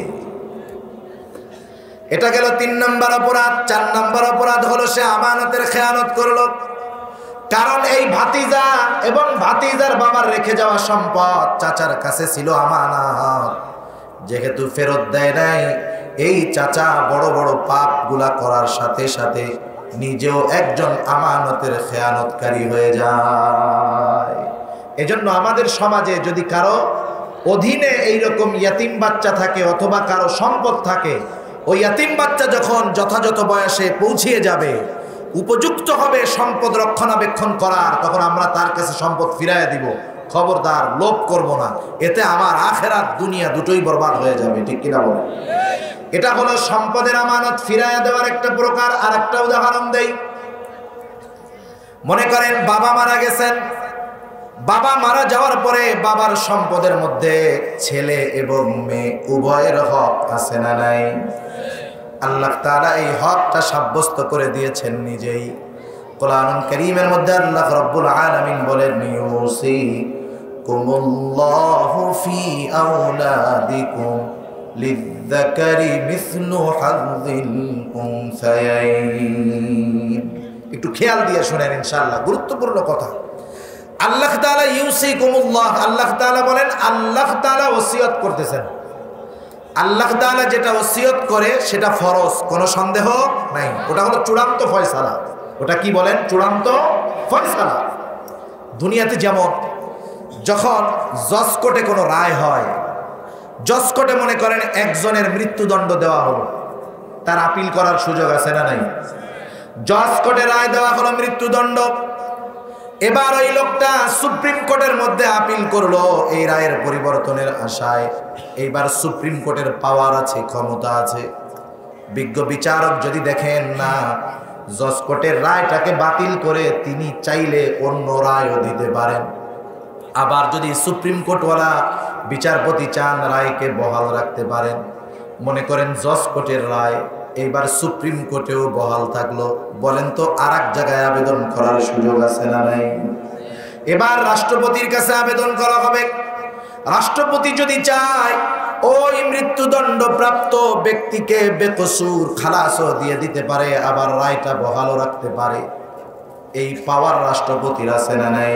Speaker 1: এটা গেল 3 নম্বর অপরাধ। 4 নম্বর অপরাধ হলো সে আমানতের খেয়ানত করলো। কারণ এই ভাতিজা এবং ভাতিজার বাবার রেখে যাওয়া সম্পদ চাচার কাছে ছিল আমানত, যেহেতু ফেরত দেয় নাই, এই চাচা বড় বড় পাপগুলা করার সাথে সাথে নিজেও একজন আমানতের খেয়ানতকারী হয়ে যায়। এজন্য আমাদের সমাজে যদি কারো অধীনে এইরকম ইয়াতিম বাচ্চা থাকে অথবা কারো সম্পদ থাকে, ওই ইয়াতিম বাচ্চা যখন যথাযথ বয়সে পৌঁছিয়ে যাবে, উপযুক্ত হবে সম্পদ রক্ষণাবেক্ষণ করার, তখন আমরা তার কাছে সম্পদ ফিরাইয়া দিব। খবরদার লোভ করব না, এতে আমার আখেরাত দুনিয়া দুটোই বরবাদ হয়ে যাবে। ঠিক কিনা বলে? এটা হলো সম্পদের আমানত ফিরাইয়া দেওয়ার একটা প্রকার। আর একটা উদাহরণ দেই। মনে করেন বাবা মারা গেছেন, বাবা মারা যাওয়ার পরে বাবার সম্পদের মধ্যে ছেলে এবং মেয়ে উভয়ের হক আছে না নাই? আল্লাহ তাআলা এই হকটা সাব্যস্ত করে দিয়েছেন নিজেই। কোরআনুল কারীমের মধ্যে আল্লাহ রাব্বুল আলামিন বলেন, ইউসিকুমুল্লাহু ফি আওলাদিকুম লিযযাকারি মিসলু হাযযিল উনসায়াইন। একটু খেয়াল দিয়ে শুনেন ইনশাআল্লাহ, গুরুত্বপূর্ণ কথা। আল্লাহ তাআলা ইউসিকুমুল্লাহ, আল্লাহ তাআলা বলেন, আল্লাহ তাআলা ওসিয়ত করতেছেন। আল্লাহ তাআলা যেটা ওসিয়ত করে সেটা ফরজ, কোনো সন্দেহ নাই। ওটা হলো চূড়ান্ত ফয়সালা। ওটা কি বলেন? চূড়ান্ত ফয়সালা। দুনিয়াতে যেমন যখন জজ কোর্টে কোনো রায় হয়, জজ কোর্টে মনে করেন একজনের মৃত্যুদণ্ড দেওয়া হলো, তার আপিল করার সুযোগ আছে না নাই? জজ কোর্টে রায় দেওয়া হলো মৃত্যুদণ্ড। এবার ওই লোকটা সুপ্রিম কোর্টের মধ্যে আপিল করলো এই রায়ের পরিবর্তনের আশায়। এইবার সুপ্রিম কোর্টের পাওয়ার আছে, ক্ষমতা আছে। বিজ্ঞ বিচারক যদি দেখেন না জজ কোর্টের রায়টাকে বাতিল করে, তিনি চাইলে অন্য রায়ও দিতে পারেন। আবার যদি সুপ্রিম কোর্টওয়ালা বিচারপতি চান রায়কে বহাল রাখতে পারেন। মনে করেন জজ কোর্টের রায় এইবার সুপ্রিম কোর্টেও বহাল থাকলো, বলেন তো আর এক জায়গায় আবেদন করার সুযোগ আছে না নাই? এবার রাষ্ট্রপতির কাছে আবেদন করা হবে। রাষ্ট্রপতি যদি চায় ওই মৃত্যুদণ্ড প্রাপ্ত ব্যক্তিকে বেকসুর খালাসও দিয়ে দিতে পারে, আবার রায়টা বহালও রাখতে পারে। এই পাওয়ার রাষ্ট্রপতির আছে না নাই?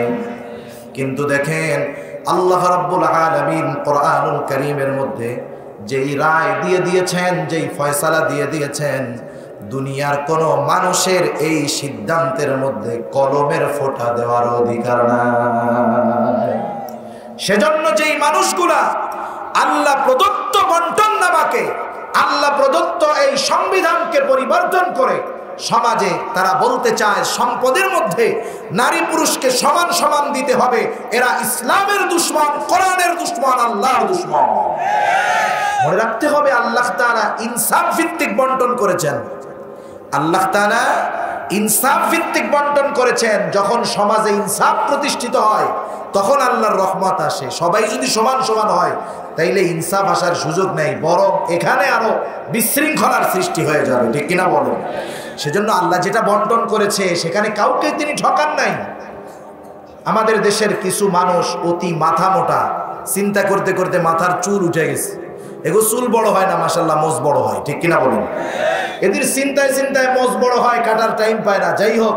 Speaker 1: কিন্তু দেখেন আল্লাহ রাব্বুল আলামিন কোরআনুল কারীমের মধ্যে যেই রায় দিয়ে দিয়েছেন, যেই ফয়সালা দিয়ে দিয়েছেন, দুনিয়ার কোনো মানুষের এই সিদ্ধান্তের মধ্যে কলমের ফোঁটা দেওয়ার অধিকার নাই। সেজন্য যেই মানুষগুলা আল্লাহ প্রদত্ত বন্টননামাকে, আল্লাহ প্রদত্ত এই সংবিধানকে পরিবর্তন করে সমাজে তারা বলতে চায় সম্পদের মধ্যে নারী পুরুষকে সমান সমান দিতে হবে, এরা ইসলামের দুশমন, কোরআনের দুশমন, আল্লাহর দুশমন। মনে রাখতে হবে আল্লাহ তাআলা ইনসাফ ভিত্তিক বন্টন করেছেন। আল্লাহ তাআলা ইনসাফ ভিত্তিক বন্টন করেছেন। যখন সমাজে ইনসাফ প্রতিষ্ঠিত হয় তখন আল্লাহর রহমত আসে। সবাই যদি সমান সমান হয় তাইলে ইনসাফ আসার সুযোগ নেই, বরং এখানে আরো বিশৃঙ্খলার সৃষ্টি হয়ে যাবে। ঠিক কিনা বলেন? সেজন্য আল্লাহ যেটা বন্টন করেছে সেখানে কাউকে তিনি ঠকান নাই। আমাদের দেশের কিছু মানুষ অতি মাথা মোটা, চিন্তা করতে করতে মাথার চুল উঠে গেছে। এগো চুল বড় হয় না, মাশাআল্লাহ মোজ বড় হয়। ঠিক কিনা বলেন? এদের চিন্তায় চিন্তায় মোজ বড় হয়, কাটার টাইম পায় না। যাই হোক,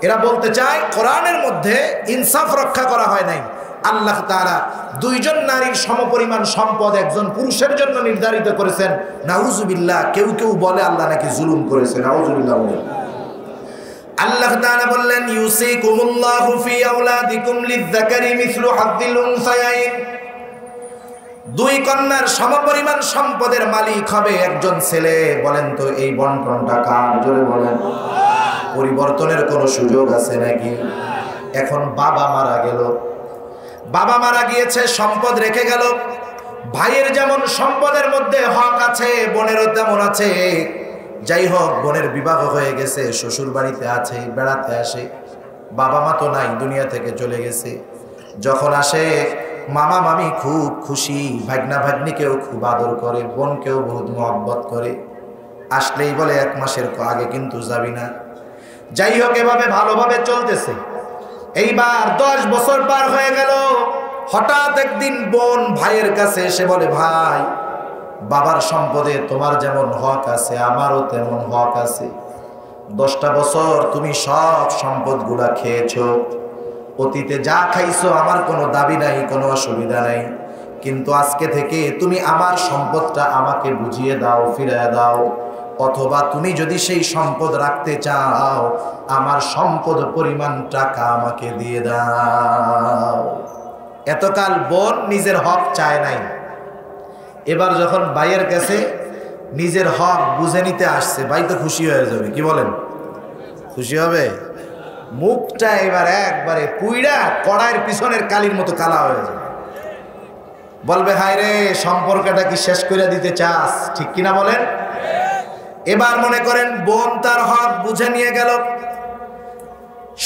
Speaker 1: এরা বলতে চায় কোরআনের মধ্যে ইনসাফ রক্ষা করা হয় নাই। আল্লাহ তাআলা দুইজন নারীর সমপরিমাণ সম্পদ একজন পুরুষের জন্য নির্ধারিত করেছেন। নাউজুবিল্লাহ, কেউ কেউ বলে আল্লাহ নাকি জুলুম করেছেন। নাউজুবিল্লাহ। আল্লাহ তাআলা বললেন, ইউসিকুমুল্লাহু ফি আওলাদিকুম লিযযাকারি মিসলু হাযযিল উনসায়াইন। দুই কন্যার সমপরিমাণ সম্পদের মালিক হবে একজন ছেলে। বলেন তো এই বন্টনটা কার? জোরে বলেন। পরিবর্তনের কোনো সুযোগ আছে নাকি? এখন বাবা মারা গেল, বাবা মারা গিয়েছে, সম্পদ রেখে গেল। ভাইয়ের যেমন সম্পদের মধ্যে হক আছে, বোনেরও তেমন আছে। যাই হোক, বোনের বিবাহ হয়ে গেছে, শ্বশুর বাড়িতে আছে, বেড়াতে আসে। বাবা মা তো নাই, দুনিয়া থেকে চলে গেছে। যখন আসে মামা মামি খুব খুশি, ভাগনা ভাগ্নিকেও খুব আদর করে, বোনকেও বহুত মহব্বত করে। আসলেই বলে 1 মাসের আগে কিন্তু যাবি না। যাই হোক, এভাবে ভালোভাবে চলতেছে। এইবার 10 বছর পার হয়ে গেল। হঠাৎ একদিন বোন ভাইয়ের কাছে এসে বলে, ভাই, বাবার সম্পদে তোমার যেমন হক আছে আমারও তেমন হক আছে। 10টা বছর তুমি সব সম্পদগুলা খেয়েছো, অতীতে যা খাইছো আমার কোনো দাবি নাই, কোনো অসুবিধা নাই, কিন্তু আজকে থেকে তুমি আমার সম্পদটা আমাকে বুঝিয়ে দাও, ফিরিয়ে দাও। অথবা তুমি যদি সেই সম্পদ রাখতে চাও, আমার সম্পদ পরিমাণ টাকা আমাকে দিয়ে দাও। এতকাল বোন নিজের হক চায় নাই, এবার যখন ভাইয়ের কাছে নিজের হক বুঝে নিতে আসছে, ভাই তো খুশি হয়ে যাবে। কি বলেন, খুশি হবে? মুখটা এবার একবারে পুইড়া কড়াইয়ের পিছনের কালির মতো কালা হয়ে যাবে। বলবে, হায় রে, সম্পর্কটা কি শেষ করে দিতে চাস? ঠিক কিনা বলেন? এবার মনে করেন বোন তার হক বুঝে নিয়ে গেল।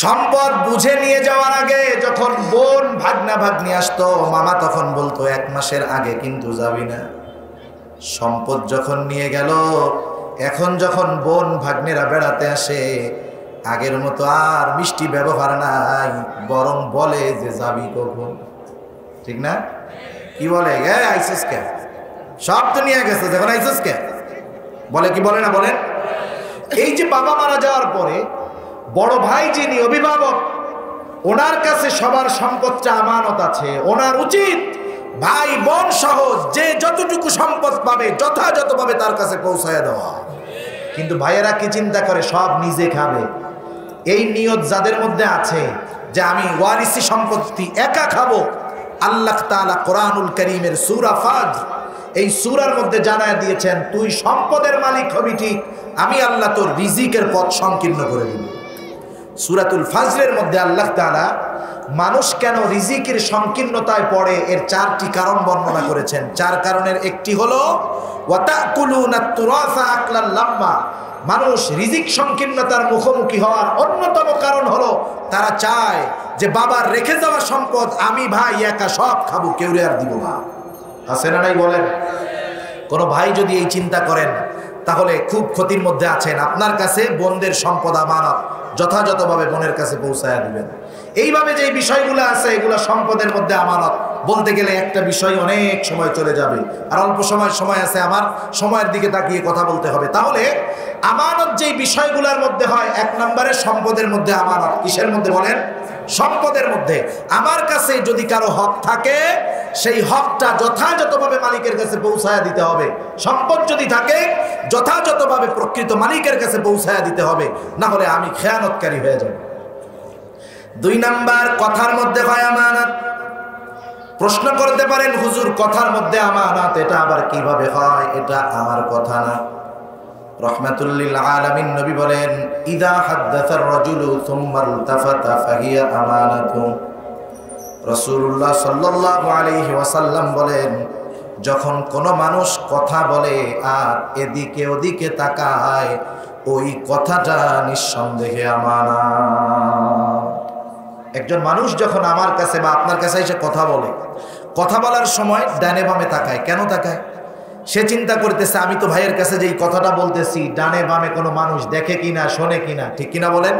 Speaker 1: সম্পদ বুঝে নিয়ে যাওয়ার আগে যখন বোন ভাগনা ভাগ্নি আসতো, মামা তখন বলতো 1 মাসের আগে কিন্তু যাবি না। সম্পদ যখন নিয়ে গেল, এখন যখন বোন ভাগ্নেরা বেড়াতে আসে, আগের মতো আর মিষ্টি ব্যবহার নাই, বরং বলে যে যাবি কখন। ঠিক না? কি বলে, আইসিস কে, সব তো নিয়ে গেছে, যখন আইসিস কে বলে, কি বলে না বলেন? এই যে বাবা মারা যাওয়ার পরে বড় ভাই যিনি অভিভাবক, ওনার কাছে সবার সম্পদটা আমানত আছে। ওনার উচিত ভাই বোন সহ যে যতটুকু সম্পদ পাবে যথাযথভাবে তার কাছে পৌঁছায় দেওয়া। কিন্তু ভাইয়েরা কি চিন্তা করে, সব নিজে খাবে। এই নিয়ত যাদের মধ্যে আছে যে আমি ওয়ারিসি সম্পত্তি একা খাবো, আল্লাহ তাআলা কোরআনুল কারীমের সূরা ফাজর, এই সূরার মধ্যে জানায় দিয়েছেন, তুই সম্পদের মালিক হবি ঠিক, আমি আল্লাহ তোর রিজিকের পথ সংকীর্ণ করে দিব। সূরাতুল ফাজরের মধ্যে আল্লাহ তাআলা মানুষ কেন রিজিকের সংকীর্ণতায় পড়ে এর 4টি কারণ বর্ণনা করেছেন। 4 কারণের একটি হলো ওয়াতাকুলুনাত তুরাসা আকলাল লাম্মা। মানুষ রিজিক সংকীর্ণতার মুখোমুখি হওয়ার অন্যতম কারণ হলো তারা চায় যে বাবার রেখে যাওয়া সম্পদ আমি ভাই একা সব খাবো, কেউ আর দিব না। আছে না নাই বলেন? কোনো ভাই যদি এই চিন্তা করেন তাহলে খুব ক্ষতির মধ্যে আছেন। আপনার কাছে বোনদের সম্পদ আমানত, যথাযথভাবে বোনের কাছে পৌঁছায়া দিবেন। এইভাবে যে বিষয়গুলো আছে এগুলো সম্পদের মধ্যে আমানত। বলতে গেলে একটা বিষয় অনেক সময় চলে যাবে, আর অল্প সময় আছে, আমার সময়ের দিকে তাকিয়ে কথা বলতে হবে। তাহলে আমানত যেই বিষয়গুলোর মধ্যে হয়, 1 নম্বরে সম্পদের মধ্যে আমানত। কিসের মধ্যে বলেন? সম্পদের মধ্যে। আমার কাছে যদি কারো হক থাকে, সেই হকটা যথাযথভাবে মালিকের কাছে পৌঁছায়া দিতে হবে। সম্পদ যদি থাকে, যথাযথভাবে প্রকৃত মালিকের কাছে পৌঁছায়া দিতে হবে, না হলে আমি খেয়ানতকারী হয়ে যাব। 2 নাম্বার, কথার মধ্যে হয় আমানত। প্রশ্ন করতে পারেন, হুজুর কথার মধ্যে আমানত এটা আবার কিভাবে হয়? এটা আমার কথা না। রাহমাতুল লিল আলামিন নবী বলেন, ইযা হাদাসার রাজুলু সুম্মা ইলতাফাতা ফাহিয়া আমানাতু। রাসূলুল্লাহ সাল্লাল্লাহু আলাইহি ওয়াসাল্লাম বলেন, যখন কোনো মানুষ কথা বলে আর এদিকে ওদিকে তাকায়, ওই কথাটা নিঃসন্দেহে আমানত। একজন মানুষ যখন আমার কাছে বা আপনার কাছে এসে কথা বলে, কথা বলার সময় ডানে বামে তাকায়। কেন তাকায়? সে চিন্তা করতেছে আমি তো ভাইয়ের কাছে যেই কথাটা বলতেছি ডানে বামে কোনো মানুষ দেখে কিনা, শোনে কিনা। ঠিক কিনা বলেন?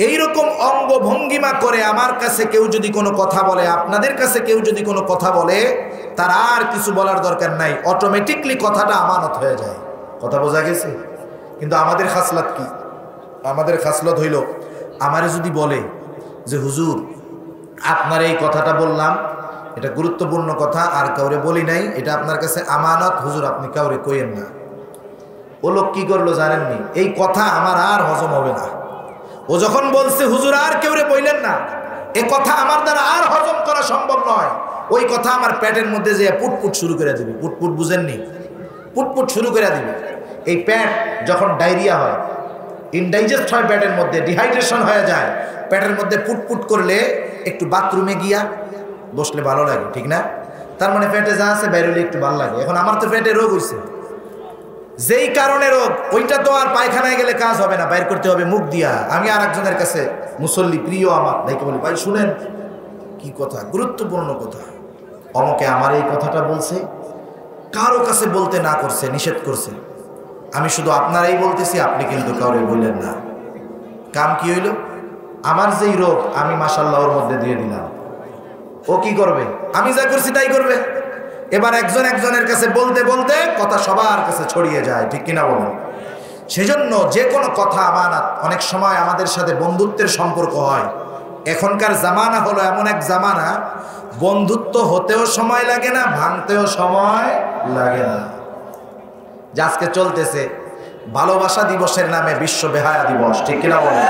Speaker 1: এইরকম অঙ্গ ভঙ্গিমা করে আমার কাছে কেউ যদি কোনো কথা বলে, আপনাদের কাছে কেউ যদি কোনো কথা বলে, তার আর কিছু বলার দরকার নাই, অটোমেটিকলি কথাটা আমানত হয়ে যায়। কথা বোঝা গেছে? কিন্তু আমাদের খাসলত কি? আমাদের খাসলত হইল, আমারে যদি বলে যে হুজুর আপনার এই কথাটা বললাম, এটা গুরুত্বপূর্ণ কথা, আর কাউরে বলি নাই, এটা আপনার কাছে আমানত, হুজুর আপনি কাউরে কইেন না। ও লোক কি করলো জানেননি? এই কথা আমার আর হজম হবে না। ও যখন বলছে হুজুর আর কেউরে বইলেন না, এ কথা আমার দ্বারা আর হজম করা সম্ভব নয়, ওই কথা আমার পেটের মধ্যে যে পুটপুট শুরু করে দিবে। পুটপুট বুঝেননি? পুটপুট শুরু করে দিবে। এই পেট যখন ডায়রিয়া হয়, ইনডাইজেস্ট হয়, পেটের মধ্যে ডিহাইড্রেশন হয়ে যায়, পেটের মধ্যে পুটপুট করলে একটু বাথরুমে গিয়া বসলে ভালো লাগে। ঠিক না? তার মানে পেটে যা আছে বাইরে একটু ভালো লাগে। এখন আমার তো পেটে রোগ হয়েছে, যেই কারণে রোগ, ওইটা তো আর পায়খানায় গেলে কাজ হবে না, বাইর করতে হবে মুখ দিয়া। আমি আর একজনের কাছে, মুসল্লি প্রিয় আমার, দেখে বলি, ভাই শুনেন কি কথা, গুরুত্বপূর্ণ কথা, অমকে আমার এই কথাটা বলছে, কারো কাছে বলতে না করছে, নিষেধ করছে, আমি শুধু আপনারাই বলতেছি, আপনি কিন্তু কাউরে বললেন না। কাম কি হইল? আমার যেই রোগ আমি মাশাআল্লাহ ওর মধ্যে দিয়ে দিলাম, ও কি করবে? আমি যা করছি তাই করবে। এবার একজন একজনের কাছে বলতে বলতে কথা সবার কাছে ছড়িয়ে যায়, ঠিক কিনা বলুন? সেজন্য যে কোনো কথা আমানত। অনেক সময় আমাদের সাথে বন্ধুত্বের সম্পর্ক হয়। এখনকার জামানা হলো এমন এক জামানা, বন্ধুত্ব হতেও সময় লাগে না, ভাঙতেও সময় লাগে না। যে আজকে চলতেছে ভালোবাসা দিবসের নামে বিশ্ব বেহায়া দিবস, ঠিক কিনা বলেন?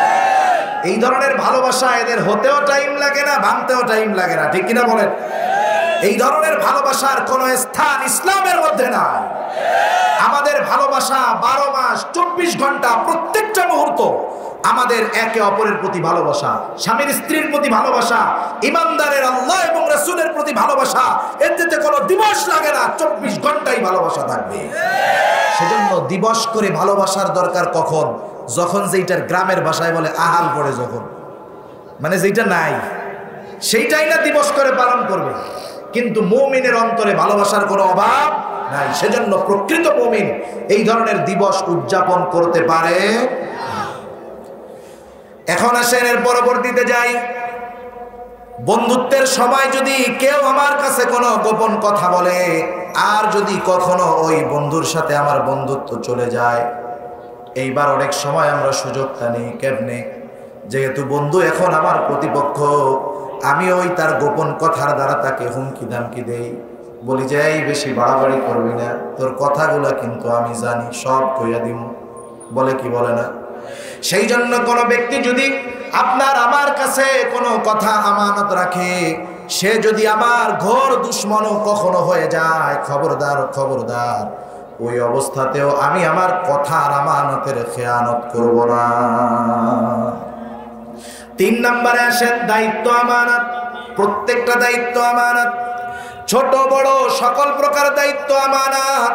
Speaker 1: এই ধরনের ভালোবাসা এদের হতেও টাইম লাগে না, ভাঙতেও টাইম লাগে না, ঠিক কিনা বলেন? এই ধরনের ভালোবাসার কোনো স্থান ইসলামের মধ্যে নাই। আমাদের ভালোবাসা 12 মাস 24 ঘন্টা, প্রত্যেকটা মুহূর্ত আমাদের একে অপরের প্রতি ভালোবাসা, স্বামীর স্ত্রীর প্রতি ভালোবাসা, ইমানদারের আল্লাহ এবং রাসূলের প্রতি ভালোবাসা। এতে কোনো দিবস লাগে না, 24 ঘন্টাই ভালোবাসা থাকবে। সেজন্য দিবস করে ভালোবাসার দরকার কখন? যখন যেইটার গ্রামের ভাষায় বলে আহাল পড়ে, যখন মানে যেটা নাই সেইটাই না দিবস করে পালন করবে। কিন্তু মুমিনের অন্তরে ভালোবাসার কোনো অভাব নাই। সেজন্য প্রকৃত মুমিন এই ধরনের দিবস উদযাপন করতে পারে। এখন আসেন এর পরবর্তীতে যাই। বন্ধুত্বের সময় যদি কেউ আমার কাছে কোনো গোপন কথা বলে, আর যদি কখনো ওই বন্ধুর সাথে আমার বন্ধুত্ব চলে যায়, এইবার অনেক সময় আমরা সুযোগটা নিই। কেমনে? যেহেতু বন্ধু এখন আমার প্রতিপক্ষ, আমি ওই তার গোপন কথার দ্বারা তাকে হুমকি ধামকি দেই, বলি যে এই বেশি বাড়াবাড়ি করবি না, তোর কথাগুলো কিন্তু আমি জানি, সব কইয়া দিব। বলে কি বলে না? সেই জন্য কোনো ব্যক্তি যদি আপনার আমার কাছে কোনো কথা আমানত রাখে, সে যদি আমার ঘোর দুশ্মনও কখনো হয়ে যায়, খবরদার খবরদার, ওই অবস্থাতেও আমি আমার কথার আমানতের খেয়ানত করব না। 3 নম্বরে আসেন দায়িত্ব আমানত। প্রত্যেকটা দায়িত্ব আমানত, ছোট বড় সকল প্রকার দায়িত্ব আমানত।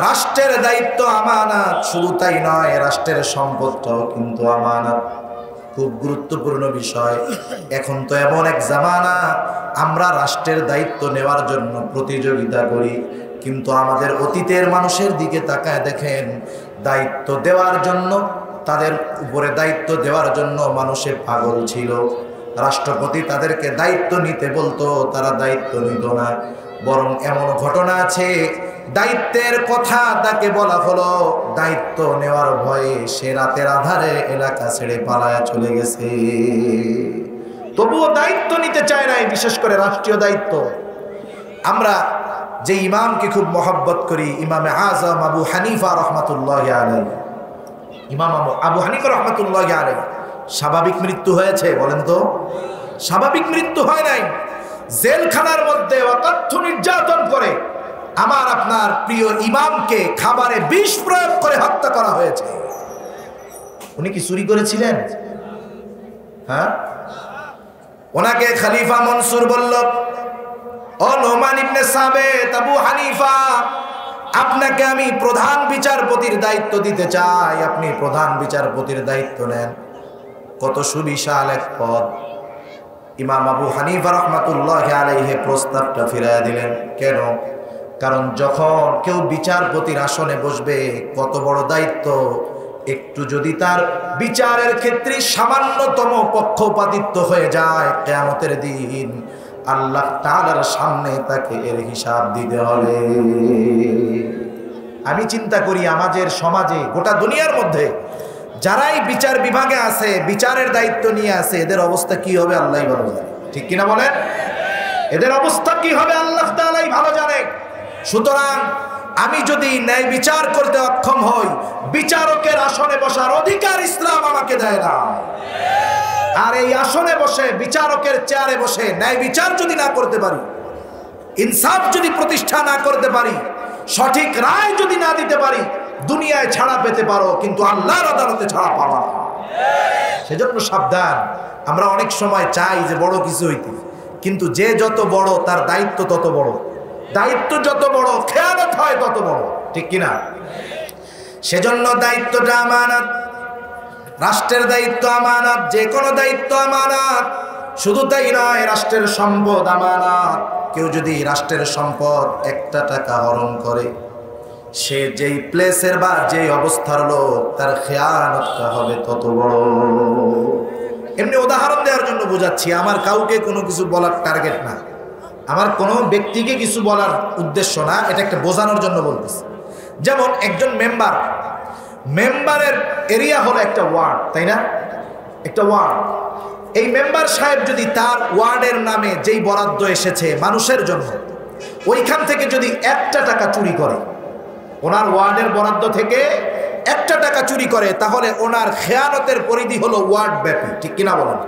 Speaker 1: রাষ্ট্রের দায়িত্ব আমানত, শুধু তাই নয়, রাষ্ট্রের সম্পদটাও কিন্তু আমানত। খুব গুরুত্বপূর্ণ বিষয়। এখন তো এমন এক জামানা, আমরা রাষ্ট্রের দায়িত্ব নেওয়ার জন্য প্রতিযোগিতা করি, কিন্তু আমাদের অতীতের মানুষের দিকে তাকায় দেখেন, দায়িত্ব দেওয়ার জন্য, তাদের উপরে দায়িত্ব দেওয়ার জন্য মানুষে পাগল ছিল। রাষ্ট্রপতি তাদেরকে দায়িত্ব নিতে বলতো, তারা দায়িত্ব নিত না। বরং এমন ঘটনা আছে, দায়িত্বের কথা তাকে বলা হলো, দায়িত্ব নেওয়ার ভয়ে সে রাতের আধারে এলাকা ছেড়ে পালায়া চলে গেছে। তবুও দায়িত্ব নিতে চায় নাই, বিশেষ করে রাষ্ট্রীয় দায়িত্ব। আমরা যে ইমামকে খুব মহব্বত করি, ইমামে আজম আবু হানিফা রহমাতুল্লাহি আলাইহি, ইমাম আবু হানিফা রহমাতুল্লাহি আলাইহি স্বাভাবিক মৃত্যু হয়েছে? বলেন তো। স্বাভাবিক মৃত্যু হয় নাই। জেলখানার মধ্যে অকথ্য নির্যাতন করে আমার আপনার প্রিয় ইমামকে খাবারে বিষ প্রয়োগ করে হত্যা করা হয়েছে। উনি কি চুরি করেছিলেন? হ্যাঁ। ওনাকে খলিফা মনসুর বলল, ও নোমান ইবনে সাবেত, আবু হানিফা, আপনাকে আমি প্রধান বিচারপতির দায়িত্ব দিতে চাই, আপনি প্রধান বিচারপতির দায়িত্ব নেন। কত সুবিশাল এক পদ। ইমাম আবু হানিফা রহমাতুল্লাহি আলাইহি প্রস্তাবটা ফিরাইয়া দিলেন। কেন? কারণ যখন কেউ বিচারপতির আসনে বসবে, কত বড় দায়িত্ব, একটু যদি তার বিচারের ক্ষেত্রে সামান্যতম পক্ষপাতিত্ব হয়ে যায়, কিয়ামতের দিন আল্লাহ তাআলার সামনে তাকে এর হিসাব দিতে হবে। আমি চিন্তা করি আমাদের সমাজে, গোটা দুনিয়ার মধ্যে যারাই বিচার বিভাগে আছে, বিচারের দায়িত্ব নিয়ে আছে, এদের অবস্থা কি হবে আল্লাহই ভালো জানে, ঠিক কিনা বলেন? এদের অবস্থা কি হবে আল্লাহ তাআলাই ভালো জানে। সুতরাং আমি যদি ন্যায় বিচার করতে অক্ষম হই, বিচারকের আসনে বসার অধিকার ইসলাম আমাকে দেয় না। আর এই আসনে বসে, বিচারকের চেয়ারে বসে ন্যায় বিচার যদি না করতে পারি, ইনসাফ যদি প্রতিষ্ঠা না করতে পারি, সঠিক রায় যদি না দিতে পারি, দুনিয়ায় ছাড়া পেতে পারো, কিন্তু আল্লাহর আদালতে ছাড়া পাবা না। সেজন্য সাবধান। আমরা অনেক সময় চাই যে বড় কিছু হইতে, কিন্তু যে যত বড় তার দায়িত্ব তত বড়, দায়িত্ব যত বড় খেয়ানত হয় তত বড়, ঠিক কিনা? সেজন্য দায়িত্বটা আমানত। রাষ্ট্রের দায়িত্ব আমানত, যে কোনো দায়িত্ব আমানত। শুধু তাই নয়, রাষ্ট্রের সম্পদ আমানত। কেউ যদি রাষ্ট্রের সম্পদ একটা টাকা হরণ করে, সে যেই প্লেসের বা যেই অবস্থার লোক, তার খেয়ানতটা হবে তত বড়। এমনি উদাহরণ দেওয়ার জন্য বোঝাচ্ছি, আমার কাউকে কোনো কিছু বলার টার্গেট না, আমার কোনো ব্যক্তিকে কিছু বলার উদ্দেশ্য না, এটা একটা বোঝানোর জন্য বলতেছি। যেমন একজন মেম্বারের এরিয়া হলো একটা ওয়ার্ড, তাই না? একটা ওয়ার্ড। এই মেম্বার সাহেব যদি তার ওয়ার্ডের নামে যেই বরাদ্দ এসেছে মানুষের জন্য, ওইখান থেকে যদি একটা টাকা চুরি করে, ওনার ওয়ার্ডের বরাদ্দ থেকে একটা টাকা চুরি করে, তাহলে ওনার খেয়ানতের পরিধি হলো ওয়ার্ড ব্যাপী, ঠিক কিনা বলেন?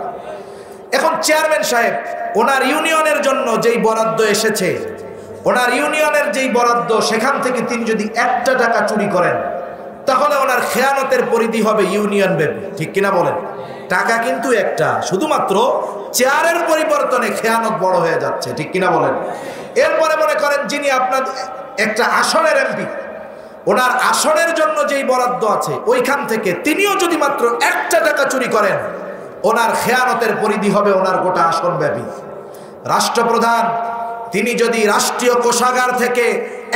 Speaker 1: এখন চেয়ারম্যান সাহেব ওনার ইউনিয়নের জন্য যেই বরাদ্দ এসেছে, ওনার ইউনিয়নের যেই বরাদ্দ, সেখান থেকে তিনি যদি একটা টাকা চুরি করেন, তাহলে ওনার খেয়ানতের পরিধি হবে ইউনিয়ন ব্যাপী, ঠিক কিনা বলেন? টাকা কিন্তু একটা, শুধুমাত্র চেয়ারের পরিবর্তনে খেয়ানত বড় হয়ে যাচ্ছে, ঠিক কিনা বলেন? এরপরে মনে করেন যিনি আপনার একটা আসনের এমপি, ওনার আসনের জন্য যেই বরাদ্দ আছে, ওইখান থেকে তিনিও যদি মাত্র একটা টাকা চুরি করেন, ওনার খেয়ানতের পরিধি হবে ওনার গোটা আসন ব্যাপী। রাষ্ট্রপ্রধান তিনি যদি রাষ্ট্রীয় কোষাগার থেকে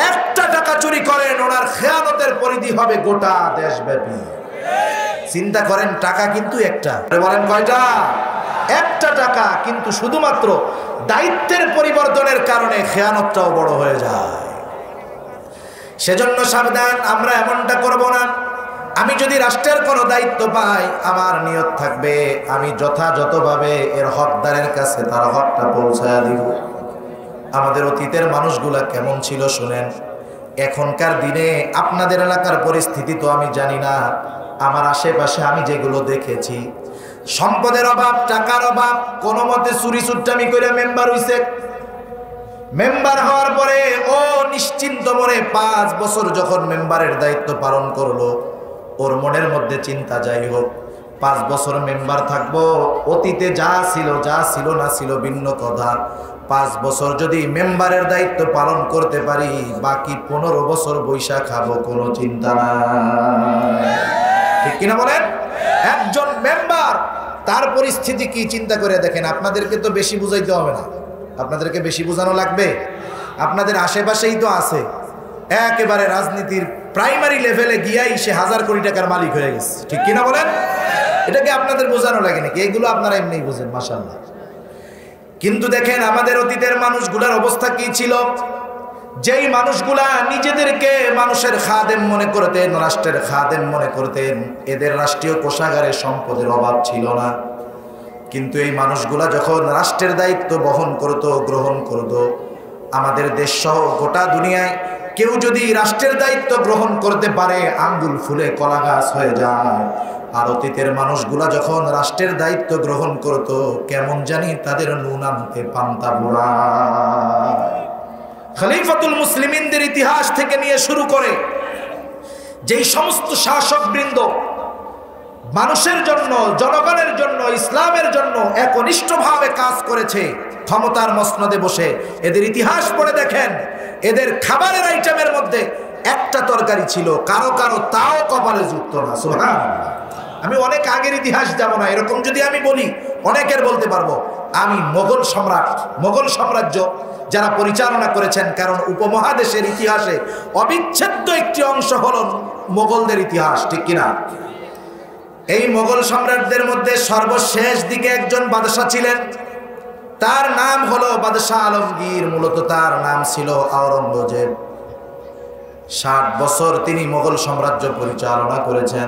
Speaker 1: একটা টাকা চুরি করেন, ওনার খেয়ানতের পরিধি হবে গোটা দেশব্যাপী। চিন্তা করেন, টাকা কিন্তু একটা, বলেন কয়টা? একটা টাকা, কিন্তু শুধুমাত্র দায়িত্বের পরিবর্তনের কারণে খেয়ানতটাও বড় হয়ে যায়। সেজন্য সাবধান, আমরা এমনটা করব না। আমি যদি রাষ্ট্রের কোনো দায়িত্ব পাই, আমার নিয়ত থাকবে আমি যথাযথভাবে এর হকদারের কাছে তার হকটা পৌঁছায় দিব। আমাদের অতীতের মানুষগুলা কেমন ছিল শুনেন। এখনকার দিনে আপনাদের এলাকার পরিস্থিতি তো আমি জানি না, আমার আশেপাশে আমি যেগুলো দেখেছি, সম্পদের অভাব, টাকার অভাব, কোনো মতে চুরি চুট্টামি করে মেম্বার হইছে। মেম্বার হওয়ার পরে ও নিশ্চিন্ত মনে 5 বছর যখন মেম্বারের দায়িত্ব পালন করলো, ওর মনের মধ্যে চিন্তা, যাই হোক 5 বছর মেম্বার থাকবো, অতীতে যা ছিল না ছিল ভিন্ন কথা, 5 বছর যদি মেম্বারের দায়িত্ব পালন করতে পারি, বাকি 15 বছর বৈশা খাবো, কোনো চিন্তা নাই, ঠিক কিনা বলেন? একজন মেম্বার, তার পরিস্থিতি কি চিন্তা করে দেখেন। আপনাদেরকে তো বেশি বুঝাইতে হবে না, আপনাদেরকে বেশি বোঝানো লাগবে? আপনাদের আশেপাশেই তো আছে, একেবারে রাজনীতির প্রাইমারি লেভেলে গিয়াই সে 1000 কোটি টাকার মালিক হয়ে গেছে, ঠিক কিনা বলেন? এটাকে আপনাদের বোঝানো লাগে নাকি? এগুলো আপনারা এমনিই বোঝেন, মাশাআল্লাহ। কিন্তু দেখেন আমাদের অতীতের মানুষগুলার অবস্থা কি ছিল। যেই মানুষগুলা নিজেদেরকে মানুষের খাদেম মনে করতেন, রাষ্ট্রের খাদেম মনে করতেন, এদের রাষ্ট্রীয় কোষাগারে সম্পদের অভাব ছিল না। কিন্তু এই মানুষগুলা যখন রাষ্ট্রের দায়িত্ব বহন করত, গ্রহণ করত, আমাদের দেশ সহ গোটা দুনিয়ায় কেউ যদি রাষ্ট্রের দায়িত্ব গ্রহণ করতে পারে, আঙ্গুল ফুলে কলা গাছ হয়ে যায়। আর অতীতের মানুষগুলা যখন রাষ্ট্রের দায়িত্ব গ্রহণ করত, কেমন জানি তাদের নুন আনতে পান্তা বুড়ায়। খলিফাতুল মুসলিমিনদের ইতিহাস থেকে নিয়ে শুরু করে যেই সমস্ত শাসকবৃন্দ মানুষের জন্য, জনগণের জন্য, ইসলামের জন্য একনিষ্ঠভাবে কাজ করেছে, ক্ষমতার মসনদে বসে, এদের ইতিহাস পড়ে দেখেন, এদের খাবারের আইটেমের মধ্যে একটা তরকারি ছিল, কারো কারো তাও কপালে যুক্ত না। সুবহানাল্লাহ। আমি অনেক আগের ইতিহাস যাব না, এরকম যদি আমি বলি অনেকের বলতে পারবো। আমি মোগল সাম্রাজ্য যারা পরিচালনা করেছেন, কারণ উপমহাদেশের ইতিহাসে অবিচ্ছেদ্য একটি অংশ হলো মোগলদের ইতিহাস, ঠিক কিনা? এই মোগল সম্রাটদের মধ্যে সর্বশেষ দিকে একজন বাদশা ছিলেন, তার নাম হলো বাদশাহ আলমগীর। মূলত তার নাম ছিল আওরঙ্গজেব। 60 বছর তিনি মোগল সাম্রাজ্য পরিচালনা করেছেন।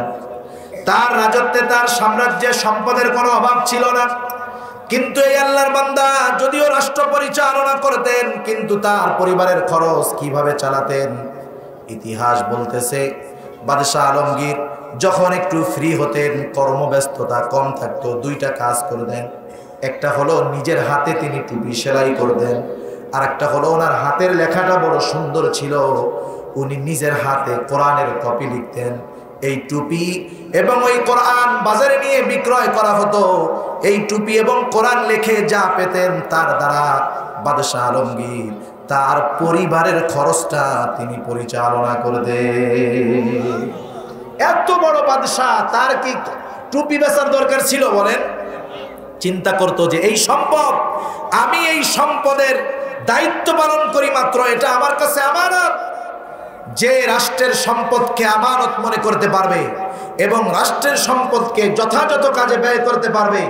Speaker 1: তার রাজত্বে, তার সাম্রাজ্যে সম্পদের কোনো অভাব ছিল না। কিন্তু এই আল্লাহর বান্দা যদিও রাষ্ট্র পরিচালনা করতেন, কিন্তু তার পরিবারের খরচ কিভাবে চালাতেন? ইতিহাস বলতেছে বাদশাহ আলমগীর যখন একটু ফ্রি হতেন, কর্মব্যস্ততা কম থাকতো, 2টা কাজ করে দেন। একটা হলো নিজের হাতে তিনি টুপি সেলাই করতেন, আর একটা হলো ওনার হাতের লেখাটা বড় সুন্দর ছিল, উনি নিজের হাতে কোরআনের কপি লিখতেন। এই টুপি এবং ওই কোরআন বাজারে নিয়ে বিক্রয় করা হতো। এই টুপি এবং কোরআন লেখে যা পেতেন, তার দ্বারা বাদশাহ আলমগীর তার পরিবারের খরচটা তিনি পরিচালনা করতেন। এত বড় বাদশাহ, তার কি টুপি বেচার দরকার ছিল বলেন? চিন্তা করতো যে এই সম্পদ, আমি এই সম্পদের দায়িত্ব পালন করি মাত্র, এটা আমার কাছে আমানত। যে রাষ্ট্রের সম্পদকে আমানত মনে করতে পারবে এবং রাষ্ট্রের সম্পদকে যথাযথ কাজে ব্যয় করতে পারবে,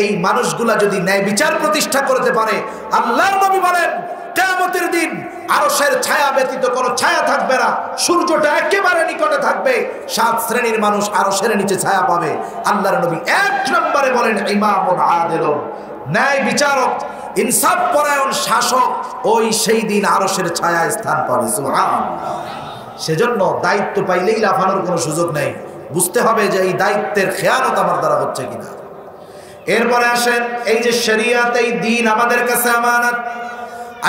Speaker 1: এই মানুষগুলা যদি ন্যায় বিচার প্রতিষ্ঠা করতে পারে, আল্লাহর নবী বলেন কিয়ামতের দিন আরশের ছায়া ব্যতীত কোনো ছায়া থাকবে না, সূর্যটা একেবারে নিকটে থাকবে, 7 শ্রেণীর মানুষ আরশের নিচে ছায়া পাবে। আল্লাহর নবী 1 নম্বরে বলেন ইমামুন আদিলুন, ন্যায় বিচারক, ইনসাফ পরায়ণ শাসক, ওই সেই দিন আরশের ছায়ায় স্থান পাবে। সুবহানাল্লাহ। সেজন্য দায়িত্ব পাইলেই লাফানোর কোনো সুযোগ নেই, বুঝতে হবে যে এই দায়িত্বের খেয়ানত আমার দ্বারা হচ্ছে কিনা। এরপরে আসেন এই যে শরীয়ত, এই দ্বীন আমাদের কাছে আমানত।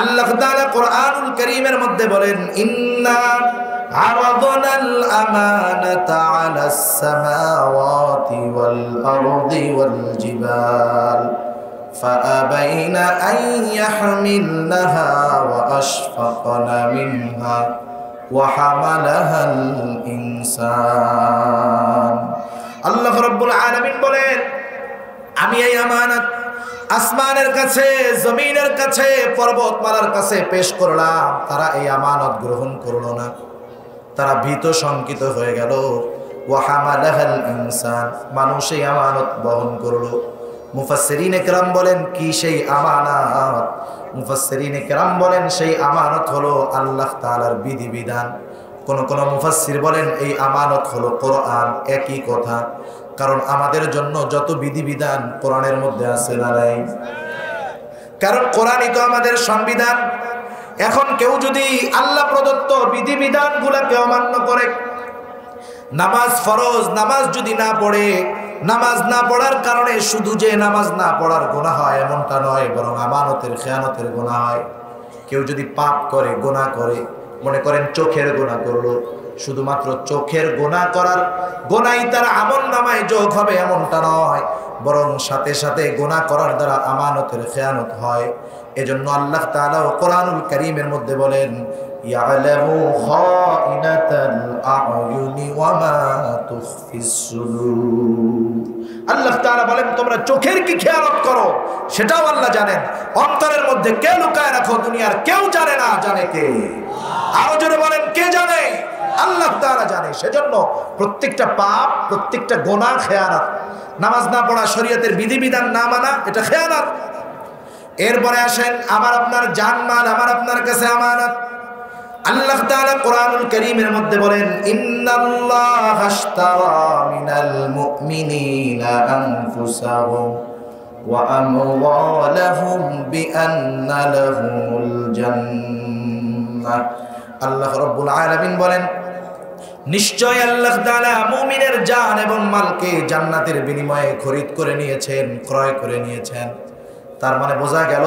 Speaker 1: আল্লাহ তাআলা কোরআনুল কারীমের মধ্যে বলেন ইন্না আরাদনাল আমানাতা আলাস সামাওয়াতি ওয়াল আরদি ওয়াল জিবাল ফাআবাইনা আন ইয়াহমিলনাহা ওয়া আশফাকনা মিনহা ওয়া হামালাহাল ইনসান। আল্লাহ রাব্বুল আলামিন বলেন আমি এই আমানত আসমানের কাছে, জমিনের কাছে, পর্বতমালার কাছে পেশ করলাম, তারা এই আমানত গ্রহণ করলো না, তারা ভীত শঙ্কিত হয়ে গেল। ওয়া হামালাহাল ইনসান, মানুষ এই আমানত বহন করলো। মুফাসসিরিনে কেরাম বলেন কি সেই আমানত? মুফাসসিরিনে কেরাম বলেন সেই আমানত হলো আল্লাহ তাআলার বিধিবিধান। কোন কোন মুফাসসির বলেন এই আমানত হলো কোরআন। একই কথা, কারণ আমাদের জন্য যত বিধিবিধান কোরআনের মধ্যে আছে না নাই? কারণ কোরআনই তো আমাদের সংবিধান। এখন কেউ যদি আল্লাহ প্রদত্ত বিধিবিধানগুলোকে অমান্য করে, নামাজ ফরজ, নামাজ যদি না পড়ে, নামাজ না পড়ার কারণে শুধু যে নামাজ না পড়ার গুনাহ হয় এমনটা নয়, বরং আমানতের খেয়ানতের গুনাহ হয়। কেউ যদি পাপ করে, গুনাহ করে, মনে করেন চোখের গুনাহ করলো, শুধুমাত্র চোখের গুনাহ করার গুনাহই তার আমলনামায় যোগ হবে এমনটা নয়, বরং সাথে সাথে গুনাহ করার দ্বারা আমানতের খেয়ানত হয়। এজন্য আল্লাহ তাআলা কোরআনুল কারীমের মধ্যে বলেন ইয়ালামু খাইনাতাল আয়ুনি ওয়া মা তুখফিস সুদূর। আল্লাহ তাআলা বলেন তোমরা চোখের কি খেয়ানত করো সেটাও আল্লাহ জানেন, অন্তরের মধ্যে কে লুকায় রাখো দুনিয়ার কেউ জানে না, জানে কে? আরো জোরে বলেন কে জানে? আল্লাহ তাআলা জানে। সেজন্য প্রত্যেকটা পাপ, প্রত্যেকটা গুনাহ খেয়ানত। নামাজ না পড়া, শরীয়তের বিধিবিধান না মানা, এটা খেয়ানত। এরপরে আসেন আমার আপনার জানমাল আমার আপনার কাছে আমানত। আল্লাহ তাআলা কোরআনুল কারীমের মধ্যে বলেন ইন্নাল্লাহা আশতারা মিনাল মুমিনিনা আনফুসাহুম ওয়া আমওয়ালাহুম বিআন্না লাহুমুল জান্নাহ। আল্লাহ রাব্বুল আলামিন বলেন নিশ্চয় আল্লাহ তাআলা মুমিনের জান এবং মালকে জান্নাতের বিনিময়ে খরিদ করে নিয়েছেন, ক্রয় করে নিয়েছেন। তার মানে বোঝা গেল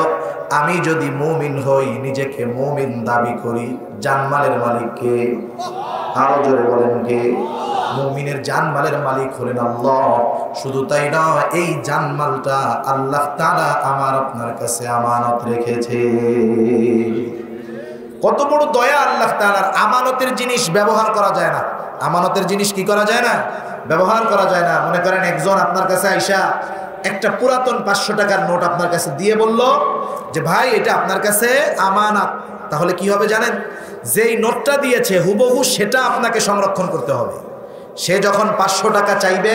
Speaker 1: আমি যদি মুমিন হই, নিজেকে মুমিন দাবি করি, জানমালের মালিক কে? আরো জোরে বলেন কে? মুমিনের জানমালের মালিক হলেন আল্লাহ। শুধু তাই নয়, এই জানমালটা আল্লাহ তাআলা আমার আপনার কাছে আমানত রেখেছে। কত বড় দয়া আল্লাহ তাআলার! আমানতের জিনিস ব্যবহার করা যায় না। আমানতের জিনিস কি করা যায় না? ব্যবহার করা যায় না। মনে করেন একজন আপনার কাছে আইসা একটা পুরাতন 500 টাকার নোট আপনার কাছে দিয়ে বলল যে ভাই এটা আপনার কাছে আমানত। তাহলে কি হবে জানেন? যেই নোটটা দিয়েছে হুবহু সেটা আপনাকে সংরক্ষণ করতে হবে। সে যখন 500 টাকা চাইবে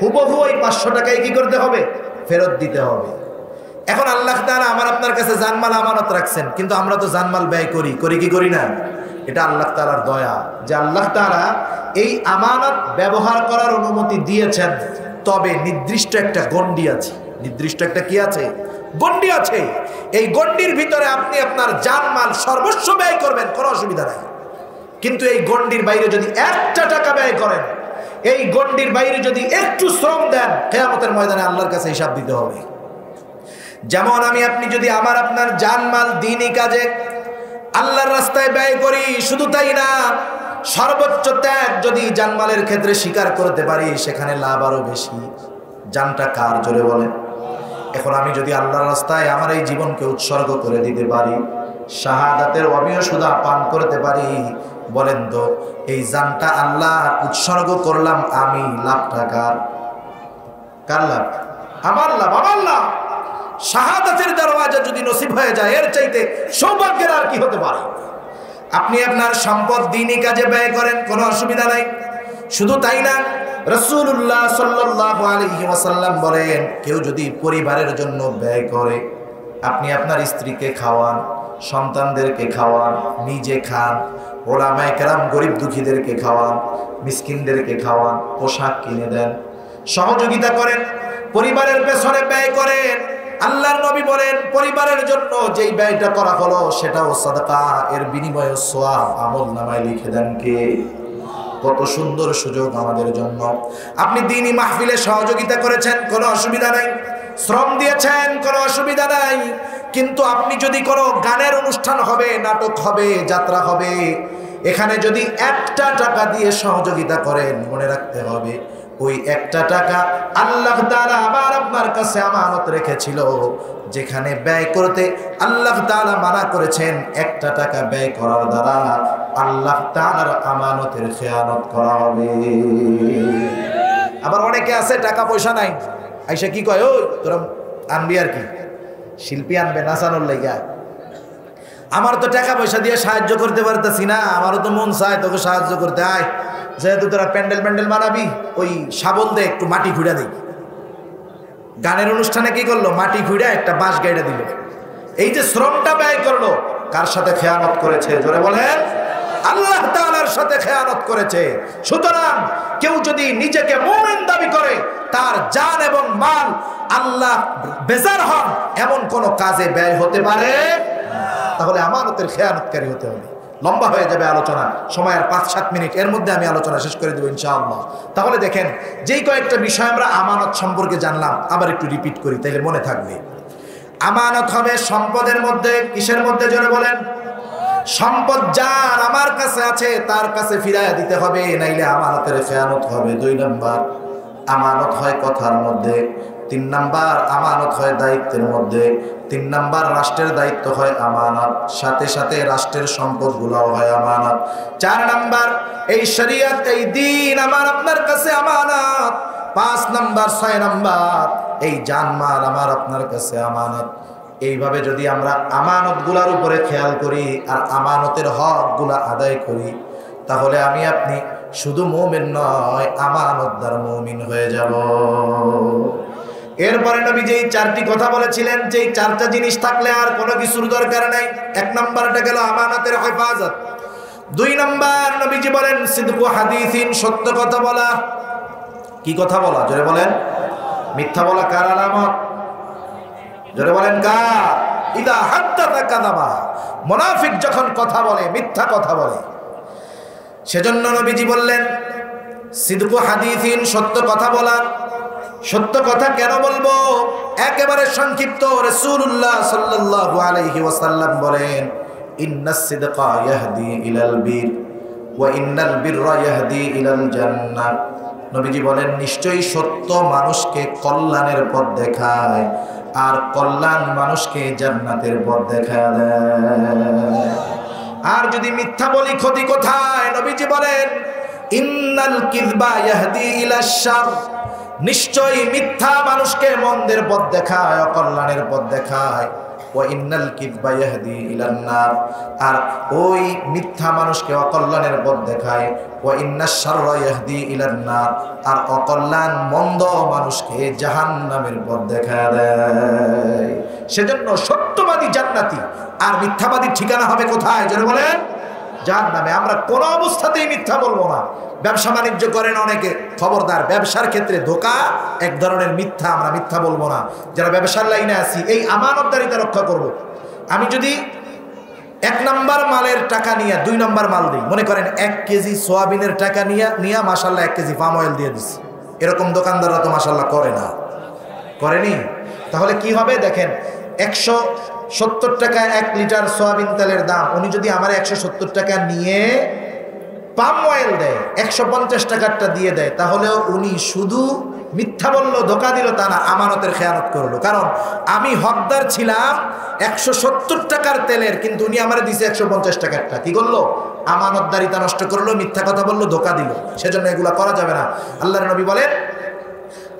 Speaker 1: হুবহু ওই 500 টাকায় কি করতে হবে? ফেরত দিতে হবে। এখন আল্লাহ তাআলা আমার আপনার কাছে জানমাল আমানত রাখছেন, কিন্তু আমরা তো জানমাল ব্যয় করি কি করি না? এটা আল্লাহ তাআলার দয়া যে আল্লাহ তাআলা এই আমানত ব্যবহার করার অনুমতি দিয়েছেন। তবে নির্দিষ্ট একটা গণ্ডি আছে। নির্দিষ্ট একটা কি আছে? গণ্ডি আছে। এই গণ্ডির ভিতরে আপনি আপনার জানমাল সর্বস্ব ব্যয় করবেন, কোনো অসুবিধা নাই। কিন্তু এই গণ্ডির বাইরে যদি 1টা টাকা ব্যয় করেন, এই গণ্ডির বাইরে যদি একটু শ্রম দেন, কিয়ামতের ময়দানে আল্লাহর কাছে হিসাব দিতে হবে। যেমন আমি আপনি যদি আমার আপনার জানমাল দ্বীনি কাজে আল্লাহর রাস্তায় ব্যয় করি, শুধু তাই না, সর্বোচ্চ ত্যাগ যদি জানমালের ক্ষেত্রে স্বীকার করতে পারি, সেখানে লাভ আরো বেশি। জানটা কার? জোরে বলেন। এখন আমি যদি আল্লাহর রাস্তায় আমার এই জীবনকে উৎসর্গ করে দিতে পারি, শাহাদাতের অবিয় সুদা পান করতে পারি, বলেন তো এই জানটা আল্লাহ উৎসর্গ করলাম আমি, লাভটা কার? কার লাভ? আমার লাভ, আমার লাভ। শাহাদাতের দরওয়াজা যদি নসিব হয়ে যায়, এর চাইতে সৌভাগ্যের আর কি হতে পারে? আপনি আপনার সম্পদ দ্বীনি কাজে ব্যয় করেন, কোনো অসুবিধা নাই। শুধু তাই না, রাসূলুল্লাহ সাল্লাল্লাহু আলাইহি ওয়াসাল্লাম বলেন, কেউ যদি পরিবারের জন্য ব্যয় করে, আপনি আপনার স্ত্রীকে খাওয়ান, সন্তানদেরকে খাওয়ান, নিজে খান, ওলামায়ে কেরাম গরিব দুঃখীদেরকে খাওয়ান, মিসকিনদেরকে খাওয়ান, পোশাক কিনে দেন, সহযোগিতা করেন, পরিবারের পেছনে ব্যয় করেন, আল্লাহর নবী বলেন পরিবারের জন্য যেই ব্যয়টা করা হলো সেটাও সাদাকা, এর বিনিময়ে সওয়াব আমলনামায় লিখে দেন কে? কত সুন্দর সুযোগ আমাদের জন্য। আপনি দ্বীনি মাহফিলে সহযোগিতা করেছেন, কোনো অসুবিধা নাই, শ্রম দিয়েছেন, কোনো অসুবিধা নাই। কিন্তু আপনি যদি কোনো গানের অনুষ্ঠান হবে, নাটক হবে, যাত্রা হবে, এখানে যদি একটা টাকা দিয়ে সহযোগিতা করেন, মনে রাখতে হবে ওই একটা টাকা আল্লাহ তাআলা আবার আপনার কাছে আমানত রেখেছিল, যেখানে ব্যয় করতে আল্লাহ তাআলা মানা করেছেন। একটা টাকা ব্যয় করার দ্বারা আল্লাহ তাআলার আমানতের খেয়ানত করা হবে। আবার অনেকে আছে টাকা পয়সা নাই, আইসা কি কয়, ওই তোরা আনবি আর কি, শিল্পী আনবে নাচানোর লাইগা, আমার তো টাকা পয়সা দিয়ে সাহায্য করতে পারতেছি না, আমারও তো মন চায় তোকে সাহায্য করতে, আয় যেহেতু তোরা প্যান্ডেল প্যান্ডেল বানাবি, ওই শাবল দিয়ে একটু মাটি খুঁড়া দিই। গানের অনুষ্ঠানে কি করলো, মাটি খুঁড়া একটা বাঁশ গাইড়া দিল। এই যে শ্রমটা ব্যয় করলো, কার সাথে খেয়ানত করেছে? জোরে বলেন, আল্লাহ তাআলার সাথে খেয়ানত করেছে। সুতরাং কেউ যদি নিজেকে মুমিন দাবি করে, তার জান এবং মাল আল্লাহ বেজার হন এমন কোন কাজে ব্যয় হতে পারে? তাহলে আমানতের খেয়ানতকারী হতে হবে। লম্বা হয়ে যাবে আলোচনা, সময় আর 5-7 মিনিট, এর মধ্যে আমি আলোচনা শেষ করে দেবো ইনশাআল্লাহ। তাহলে দেখেন, যেই কয়েকটা বিষয় আমরা আমানত সম্পর্কে জানলাম, আবার একটু রিপিট করি, তাইলে মনে থাকবে। আমানত হবে সম্পদের মধ্যে, কিসের মধ্যে? জোরে বলেন। সম্পদ যার আমার কাছে আছে তার কাছে ফিরাইয়া দিতে হবে, নাইলে আমানতের খেয়ানত হবে। 2 নাম্বার আমানত হয় কথার মধ্যে, 3 নাম্বার আমানত হয় দায়িত্বের মধ্যে, 3 নাম্বার রাষ্ট্রের দায়িত্ব হয় আমানত, সাথে সাথে রাষ্ট্রের সম্পদগুলোও হয় আমানত। 4 নাম্বার এই শরীয়ত, এই দ্বীন আমার আপনার কাছে আমানত। 5 নাম্বার 6 নাম্বার এই জানমাল আমার আপনার কাছে আমানত। এইভাবে যদি আমরা আমানতগুলোর উপরে খেয়াল করি আর আমানতের হকগুলা আদায় করি, তাহলে আমি আপনি শুধু মুমিন নয়, আমানতদার মুমিন হয়ে যাব। এরপরে নবী যেই 4টি কথা বলেছিলেন, যেই 4টা জিনিস থাকলে আর কোনো কিছুর দরকার নাই। 1 নাম্বারটা গেল আমানতের হেফাজত। 2 নাম্বার নবীজি বলেন সিদকু হাদিসিন, সত্য কথা বলা। কি কথা বলা? জোরে বলেন। মিথ্যা বলা কার আলামত? জোরে বলেন কার? ইদা হাদ্দাতা কাযাবা, মুনাফিক যখন কথা বলে মিথ্যা কথা বলে। সেজন্য নবীজি বললেন সিদকু হাদিসিন, সত্য কথা বলা। সত্য কথা কেন বলবো? একেবারে সংক্ষিপ্ত। রাসূলুল্লাহ সাল্লাল্লাহু আলাইহি ওয়াসাল্লাম বলেন, ইন্নাস সিদকা ইয়াহদি ইলাল বির ওয়া ইন্নাল বিররা ইয়াহদি ইলাল জান্নাহ। নবীজি বলেন, নিশ্চয়ই সত্য মানুষকে কল্যাণের পথ দেখায়, আর কল্যাণ মানুষকে জান্নাতের পথ দেখায় দেয়। আর যদি মিথ্যা বলি, ক্ষতি কোথায়? নবীজি বলেন, ইন্নাল কিযবা ইয়াহদি ইলাশ শার। নিশ্চয়ই মিথ্যা মানুষকে মন্দের পথ দেখায়, অকল্যাণের পথ দেখায়। ওয়া ইন্নাল কিযবা ইয়াহদি ইলান নার। আর ওই মিথ্যা মানুষকে অকল্যাণের পথ দেখায়। ওয়া ইন্নাশ শাররা ইয়াহদি ইলান নার। আর অকল্যাণ মন্দ মানুষকে জাহান্নামের পথ দেখায় দেয়। সেজন্য সত্যবাদী জান্নাতি, আর মিথ্যাবাদীর ঠিকানা হবে কোথায়? জোরে বলেন, জাহান্নামে। আমরা কোনো অবস্থাতেই মিথ্যা বলবো না। ব্যবসা বাণিজ্য করেন অনেকে, খবরদার, ব্যবসার ক্ষেত্রে ধোঁকা এক ধরনের মিথ্যা, আমরা মিথ্যা বলবো না। যারা ব্যবসার লাইনে আছি, এই আমানতদারিতা রক্ষা করব। আমি যদি 1 নাম্বার মালের টাকা নিয়ে 2 নাম্বার মাল দিই, মনে করেন 1 কেজি সোয়াবিনের টাকা নিয়ে মাশাল্লাহ 1 কেজি পাম অয়েল দিয়ে দিচ্ছি, এরকম দোকানদাররা তো মাশাল্লাহ করে না, করেনি? তাহলে কি হবে দেখেন, 170 টাকা 1 লিটার সোয়াবিন তেলের দাম, উনি যদি আমার 170 টাকা নিয়ে পাম অয়েল দেয়, 150 টাকারটা দিয়ে দেয়, তাহলে উনি শুধু মিথ্যা বললো, ধোকা দিল তা না, আমানতের খেয়ানত করলো। কারণ আমি হকদার ছিলাম 170 টাকার তেলের, কিন্তু উনি আমার দিছে 150 টাকারটা। কি করলো? আমানতদারিতা নষ্ট করলো, মিথ্যা কথা বললো, ধোকা দিল। সেজন্য এগুলা করা যাবে না। আল্লাহর নবী বলেন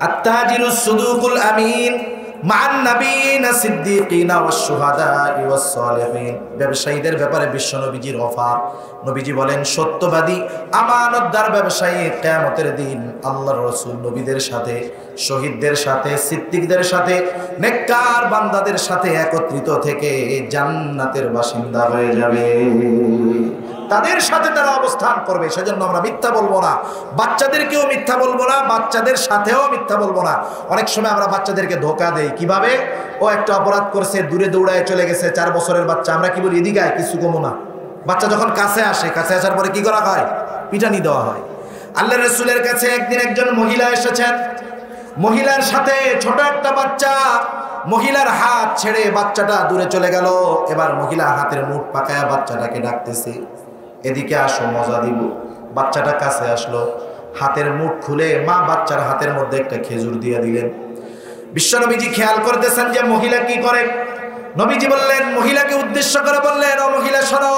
Speaker 1: আত-তাজিরুস সুদুকুল আমিন মান নাবিয়িনা সিদ্দিকিনা ওয়াস শুহাদা'i ওয়াস সালিহিন। ব্যবসায়ীদের ব্যাপারে বিশ্ব নবীজির অফার। নবীজি বলেন সত্যবাদী আমানতদার ব্যবসায়ী কিয়ামতের দিন আল্লাহর রাসূল নবীদের সাথে, শহীদদের সাথে, সিদ্দিকদের সাথে, নেককার বান্দাদের সাথে একত্রিত থেকে জান্নাতের বাসিন্দা হয়ে যাবে। তাদের সাথে তারা অবস্থান করবে। সেজন্য আমরা মিথ্যা বলবো না, বাচ্চাদেরকেও মিথ্যা বলবো না, বাচ্চাদের সাথেও মিথ্যা বলবো না। অনেক সময় আমরা বাচ্চাদেরকে ধোকা দেই। কিভাবে? ও একটা অপরাধ করছে, দূরে দৌড়ায় চলে গেছে, 4 বছরের বাচ্চা, আমরা কি বলি? এদিকে আয়, কিছু কমো না। বাচ্চা যখন কাছে আসে, কাছে আসার পরে কি করা হয়? পিটানি দেওয়া হয়। আল্লাহর রাসূলের কাছে একদিন একজন মহিলা এসেছেন। মহিলার সাথে ছোট একটা বাচ্চা। মহিলার হাত ছেড়ে বাচ্চাটা দূরে চলে গেল। এবার মহিলা হাতের মুঠ পাকায়া বাচ্চাটাকে ডাকতেছে, এদিকে আসো, মজা দিব। বাচ্চাটা কাছে আসলো, হাতের মুঠ খুলে মা বাচ্চার হাতের মধ্যে একটা খেজুর দিয়ে দিলেন। বিশ্বনবীজি খেয়াল করতেছেন যে মহিলা কি করে। নবীজি বললেন, মহিলাকে উদ্দেশ্য করে বললেন, ও মহিলা শোনো,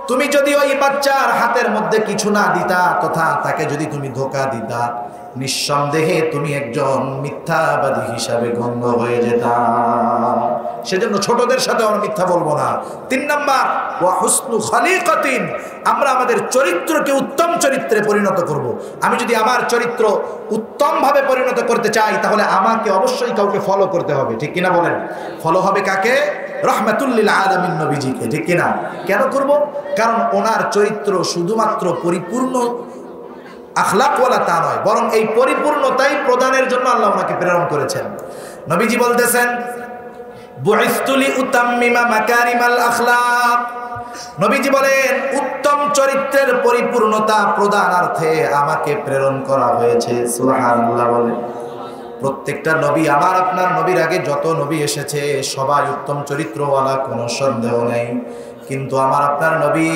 Speaker 1: তুমি যদি ওই বাচ্চার হাতের মধ্যে কিছু না দিতা, তথা তাকে যদি তুমি ধোকা দিতা, নিঃসন্দেহে তুমি একজন মিথ্যাবাদী হিসাবে গণ্য হয়ে যেতা। সেজন্য ছোটদের সাথে আমরা মিথ্যা বলবো না। 3 নাম্বার, ওয়া হুসনু খালিকাতিন, আমরা আমাদের চরিত্রকে উত্তম চরিত্রে পরিণত করব। আমি যদি আমার চরিত্র উত্তমভাবে পরিণত করতে চাই, তাহলে আমাকে অবশ্যই কাউকে ফলো করতে হবে। ঠিক কিনা বলেন? ফলো হবে কাকে? রাহমাতুল লিল আলামিন নবীজিকে। ঠিক কিনা? কেন করব? কারণ ওনার চরিত্র শুধুমাত্র পরিপূর্ণ আখলাকওয়ালা তা নয়, বরং এই পরিপূর্ণতাই প্রদানের জন্য আল্লাহ ওনাকে প্রেরণ করেছেন। নবীজি বলতেছেন, বুইসতু লিউতাম্মিমা মাকারিমাল আখলাক। নবীজি বলেন, উত্তম চরিত্রের পরিপূর্ণতা প্রদানার্থে আমাকে প্রেরণ করা হয়েছে। সুবহানাল্লাহ বলেন। প্রত্যেকটা নবী, আমার আপনার নবীর আগে যত নবী এসেছে সবাই উত্তম চরিত্রওয়ালা, কোনো সন্দেহ নেই। কিন্তু আমার আপনার নবী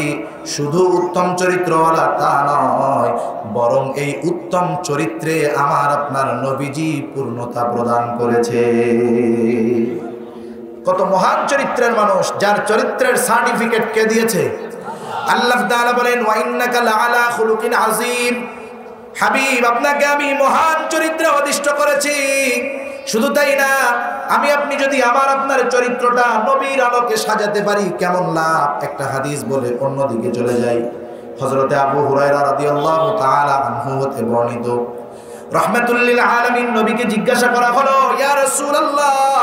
Speaker 1: শুধু উত্তম চরিত্রওয়ালা তা নয়, বরং এই উত্তম চরিত্রে আমার আপনার নবীজি পূর্ণতা প্রদান করেছে। কত মহান চরিত্রের মানুষ, যার চরিত্রের সার্টিফিকেট কে দিয়েছে? আল্লাহ তাআলা বলেন, ওয়া ইন্নাকা লাআলা খুলুকিন আযীম। হাবিব, আপনাকে আমি মহান চরিত্রে অধিষ্ঠ করেছি। শুধু তাই না, আমি আপনি যদি আমার আপনার চরিত্রটা নবীর আলোকে সাজাতে পারি, কেমন লাভ। একটা হাদিস বলে অন্যদিকে চলে যাই। হযরতে আবু হুরায়রা রাদিয়াল্লাহু তাআলা আনহু হতে বর্ণিত, রাহমাতুল লিল আলামিন নবীকে জিজ্ঞাসা করা হলো, ইয়া রাসূলুল্লাহ,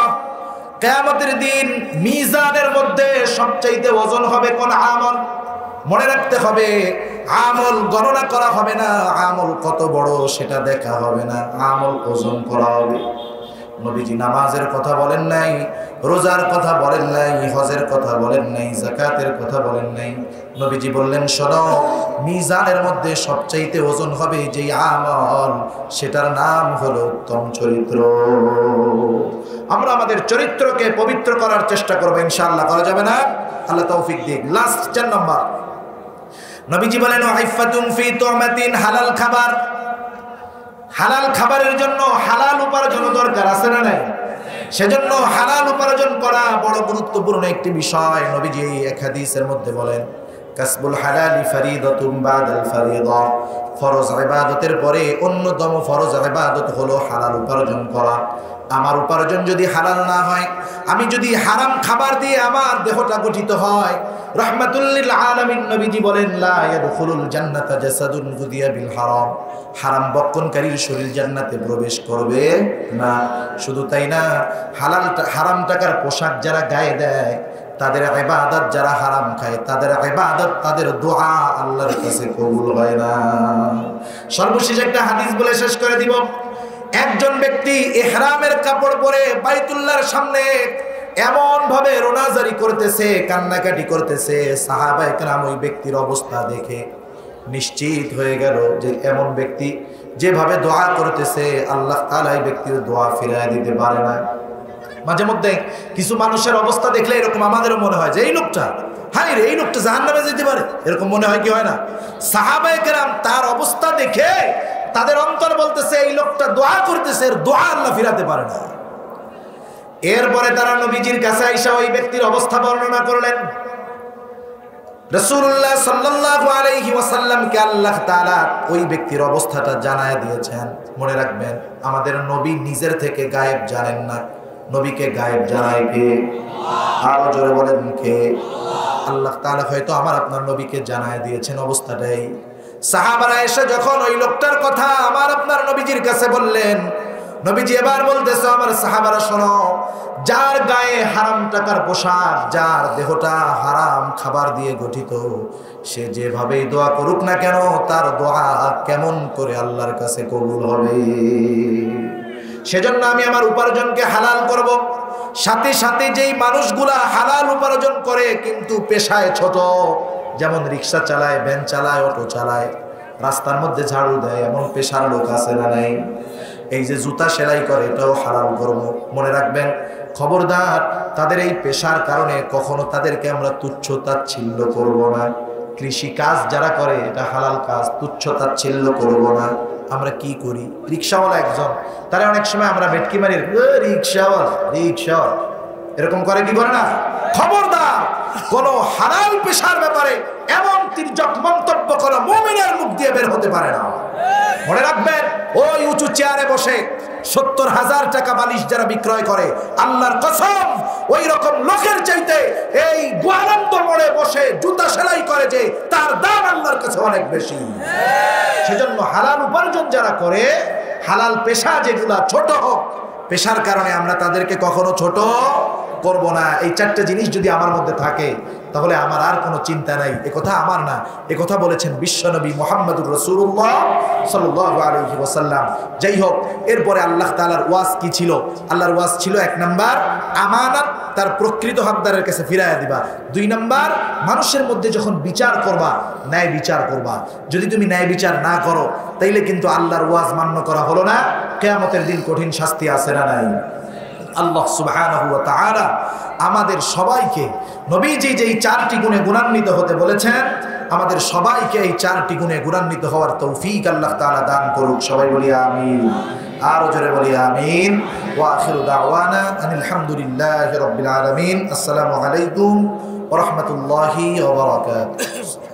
Speaker 1: কিয়ামতের দিন মিজানের মধ্যে সবচাইতে ওজন হবে কোন আমল? মনে রাখতে হবে, আমল গণনা করা হবে না, আমল কত বড় সেটা দেখা হবে না, আমল ওজন করা হবে। নবীজি নামাজের কথা বলেন নাই, রোজার কথা বলেন নাই, হজের কথা বলেন নাই, যাকাতের কথা বলেন নাই। নবীজি বললেন, শোনো, মিজানের মধ্যে সবচাইতে ওজন হবে যেই আমল, সেটার নাম হলো উত্তম চরিত্র। আমরা আমাদের চরিত্রকে পবিত্র করার চেষ্টা করবো, ইনশাআল্লাহ। করা যাবে না? আল্লাহ তৌফিক দিক। লাস্ট 4 নম্বর, নবীজি বলেন, ওয়াইফাতুন ফি তুমাতিন, হালাল খাবার। হালাল খাবারের জন্য হালাল উপার্জন দরকার, আছে না নাই? সেজন্য হালাল উপার্জন করা বড় গুরুত্বপূর্ণ একটি বিষয়। নবীজি এক হাদিসের মধ্যে বলেন, কাসবুল হালালি ফারিদাতুন বাদাল ফারিদা। ফরজ ইবাদতের পরে অন্যতম ফরজ ইবাদত হলো হালাল উপার্জন করা। আমার উপার্জন যদি হালাল না হয়, আমি যদি হারাম খাবার দিয়ে আমার দেহটা গঠিত হয়, রাহমাতুল লিল আলামিন নবীজি বলেন, লা ইয়াদখুলুল জান্নাতা জাসাদুন গুদিয়া বিল হারাম। হারাম বক্ষণকারীর শরীর জান্নাতে প্রবেশ করবে না। শুধু তাই না, হারাম টাকার পোশাক যারা গায়ে দেয়, তাদের ইবাদত, যারা হারাম খায় তাদের ইবাদত, তাদের দোয়া আল্লাহর কাছে কবুল হয় না। সর্বশেষ একটা হাদিস বলে শেষ করে দিব। একজন ব্যক্তি ইহরামের কাপড় পরে বাইতুল্লাহর সামনে এমন ভাবে রোনাজারি করতেছে, কান্নাকাটি করতেছে, সাহাবায়ে কেরাম ওই ব্যক্তির অবস্থা দেখে নিশ্চিত হয়ে গেল যে এমন ব্যক্তি যেভাবে দোয়া করতেছে, আল্লাহ তাআলা এই ব্যক্তির দোয়া ফিরিয়ে দিতে পারে না। মাঝে মধ্যে কিছু মানুষের অবস্থা দেখলে এরকম আমাদেরও মনে হয় যে এই লোকটা, হায় রে, এই লোকটা জাহান্নামে যেতে পারে, এরকম মনে হয় কি হয় না? সাহাবায়ে কেরাম তার অবস্থা দেখে তাদের অন্তর বলতেছে এই লোকটা দোয়া করতেছে, এর দোয়া আল্লাহ ফিরাতে পারে না। এরপরে তারা নবীজির কাছে আইসা ওই ব্যক্তির অবস্থা বর্ণনা করলেন। রাসূলুল্লাহ সাল্লাল্লাহু আলাইহি ওয়াসাল্লামকে আল্লাহ তাআলা ওই ব্যক্তির অবস্থাটা জানায় দিয়েছেন। মনে রাখবেন, আমাদের নবী নিজের থেকে গায়েব জানেন না, নবীকে গায়েব জানায় কে? আরো জোরে বলেন কে? আল্লাহ তাআলা হয়তো আমার আপনার নবীকে জানায় দিয়েছেন অবস্থাটাই। সাহাবারা এসে যখন ওই লোকটার কথা আমার আপনার নবীজির কাছে বললেন, নবীজি এবার বলতেছে, আমার সাহাবারা শোনো, যার গায়ে হারাম টাকার পোশাক, যার দেহটা হারাম খাবার দিয়ে গঠিত, সে যেভাবেই দোয়া করুক না কেন, তার দোয়া কেমন করে আল্লাহর কাছে কবুল হবে? সেজন্য আমি আমার উপার্জনকে হালাল করব। সাথে সাথে যেই মানুষগুলা হালাল উপার্জন করে কিন্তু পেশায় ছোট, যেমন রিক্সা চালায়, ভ্যান চালায়, অটো চালায়, রাস্তার মধ্যে ঝাড়ু দেয়, এমন পেশার লোক আছে না নাই? এই যে জুতা সেলাই করে, এটাও হালাল কর্ম। মনে রাখবেন, খবরদার তাদের এই পেশার কারণে কখনো তাদেরকে আমরা তুচ্ছ তাচ্ছিল্য করব না। কৃষি কাজ যারা করে, এটা হালাল কাজ, তুচ্ছ তাচ্ছিল্য করব না। আমরা কি করি? রিক্সাওয়ালা একজন, তারা অনেক সময় আমরা ভেটকি মারি, রিক্সাওয়ালা রিক্সাওয়ালা এরকম করে, কি করে না? খবরদার কোন হালাল পেশার ব্যাপারে এমন তির্যক মন্তব্য করা মুমিনের মুখ দিয়ে বের হতে পারে না। মনে রাখবেন, ওই উঁচু চেয়ারে বসে 70,000 টাকা বালিশ যারা বিক্রয় করে, আল্লাহর কসম ওই রকম লোকের চাইতে এই গোয়ালন্দ মোড়ে বসে জুতা সেলাই করে যে, তার দাম আল্লাহর কাছে অনেক বেশি। সেজন্য হালাল উপার্জন যারা করে, হালাল পেশা যেগুলা ছোট হোক, পেশার কারণে আমরা তাদেরকে কখনো ছোট করব না। এই চারটে জিনিস যদি আমার মধ্যে থাকে, তাহলে আমার আর কোনো চিন্তা নাই। একথা আমার না, একথা বলেছেন বিশ্বনবী মুহাম্মদুর রাসূলুল্লাহ সাল্লাল্লাহু আলাইহি ওয়াসাল্লাম। যাই হোক, এরপরে আল্লাহ তাআলার ওয়াজ কি ছিল? আল্লাহর ওয়াজ ছিল 1 নাম্বার আমানত তার প্রকৃত হকদারের কাছে ফিরাইয়া দিবা। 2 নাম্বার মানুষের মধ্যে যখন বিচার করবা, ন্যায় বিচার করবা। যদি তুমি ন্যায় বিচার না করো, তাইলে কিন্তু আল্লাহর ওয়াজ মান্য করা হলো না। কিয়ামতের দিন কঠিন শাস্তি আছে না নাই? আল্লাহ সুবহানাহু ওয়া তাআলা আমাদের সবাইকে নবীজি যেই 4টি গুণে গুণান্বিত হতে বলেছেন, আমাদের সবাইকে এই 4টি গুণে গুণান্বিত হওয়ার তৌফিক আল্লাহ তাআলা দান করুক। সবাই বলি আমিন। আরো জোরে বলি আমিন। ওয়া আখিরু দাওয়ানা আনিল হামদুলিল্লাহি রাব্বিল আলামিন। আসসালামু আলাইকুম ওয়া রাহমাতুল্লাহি ওয়া বারাকাতুহু।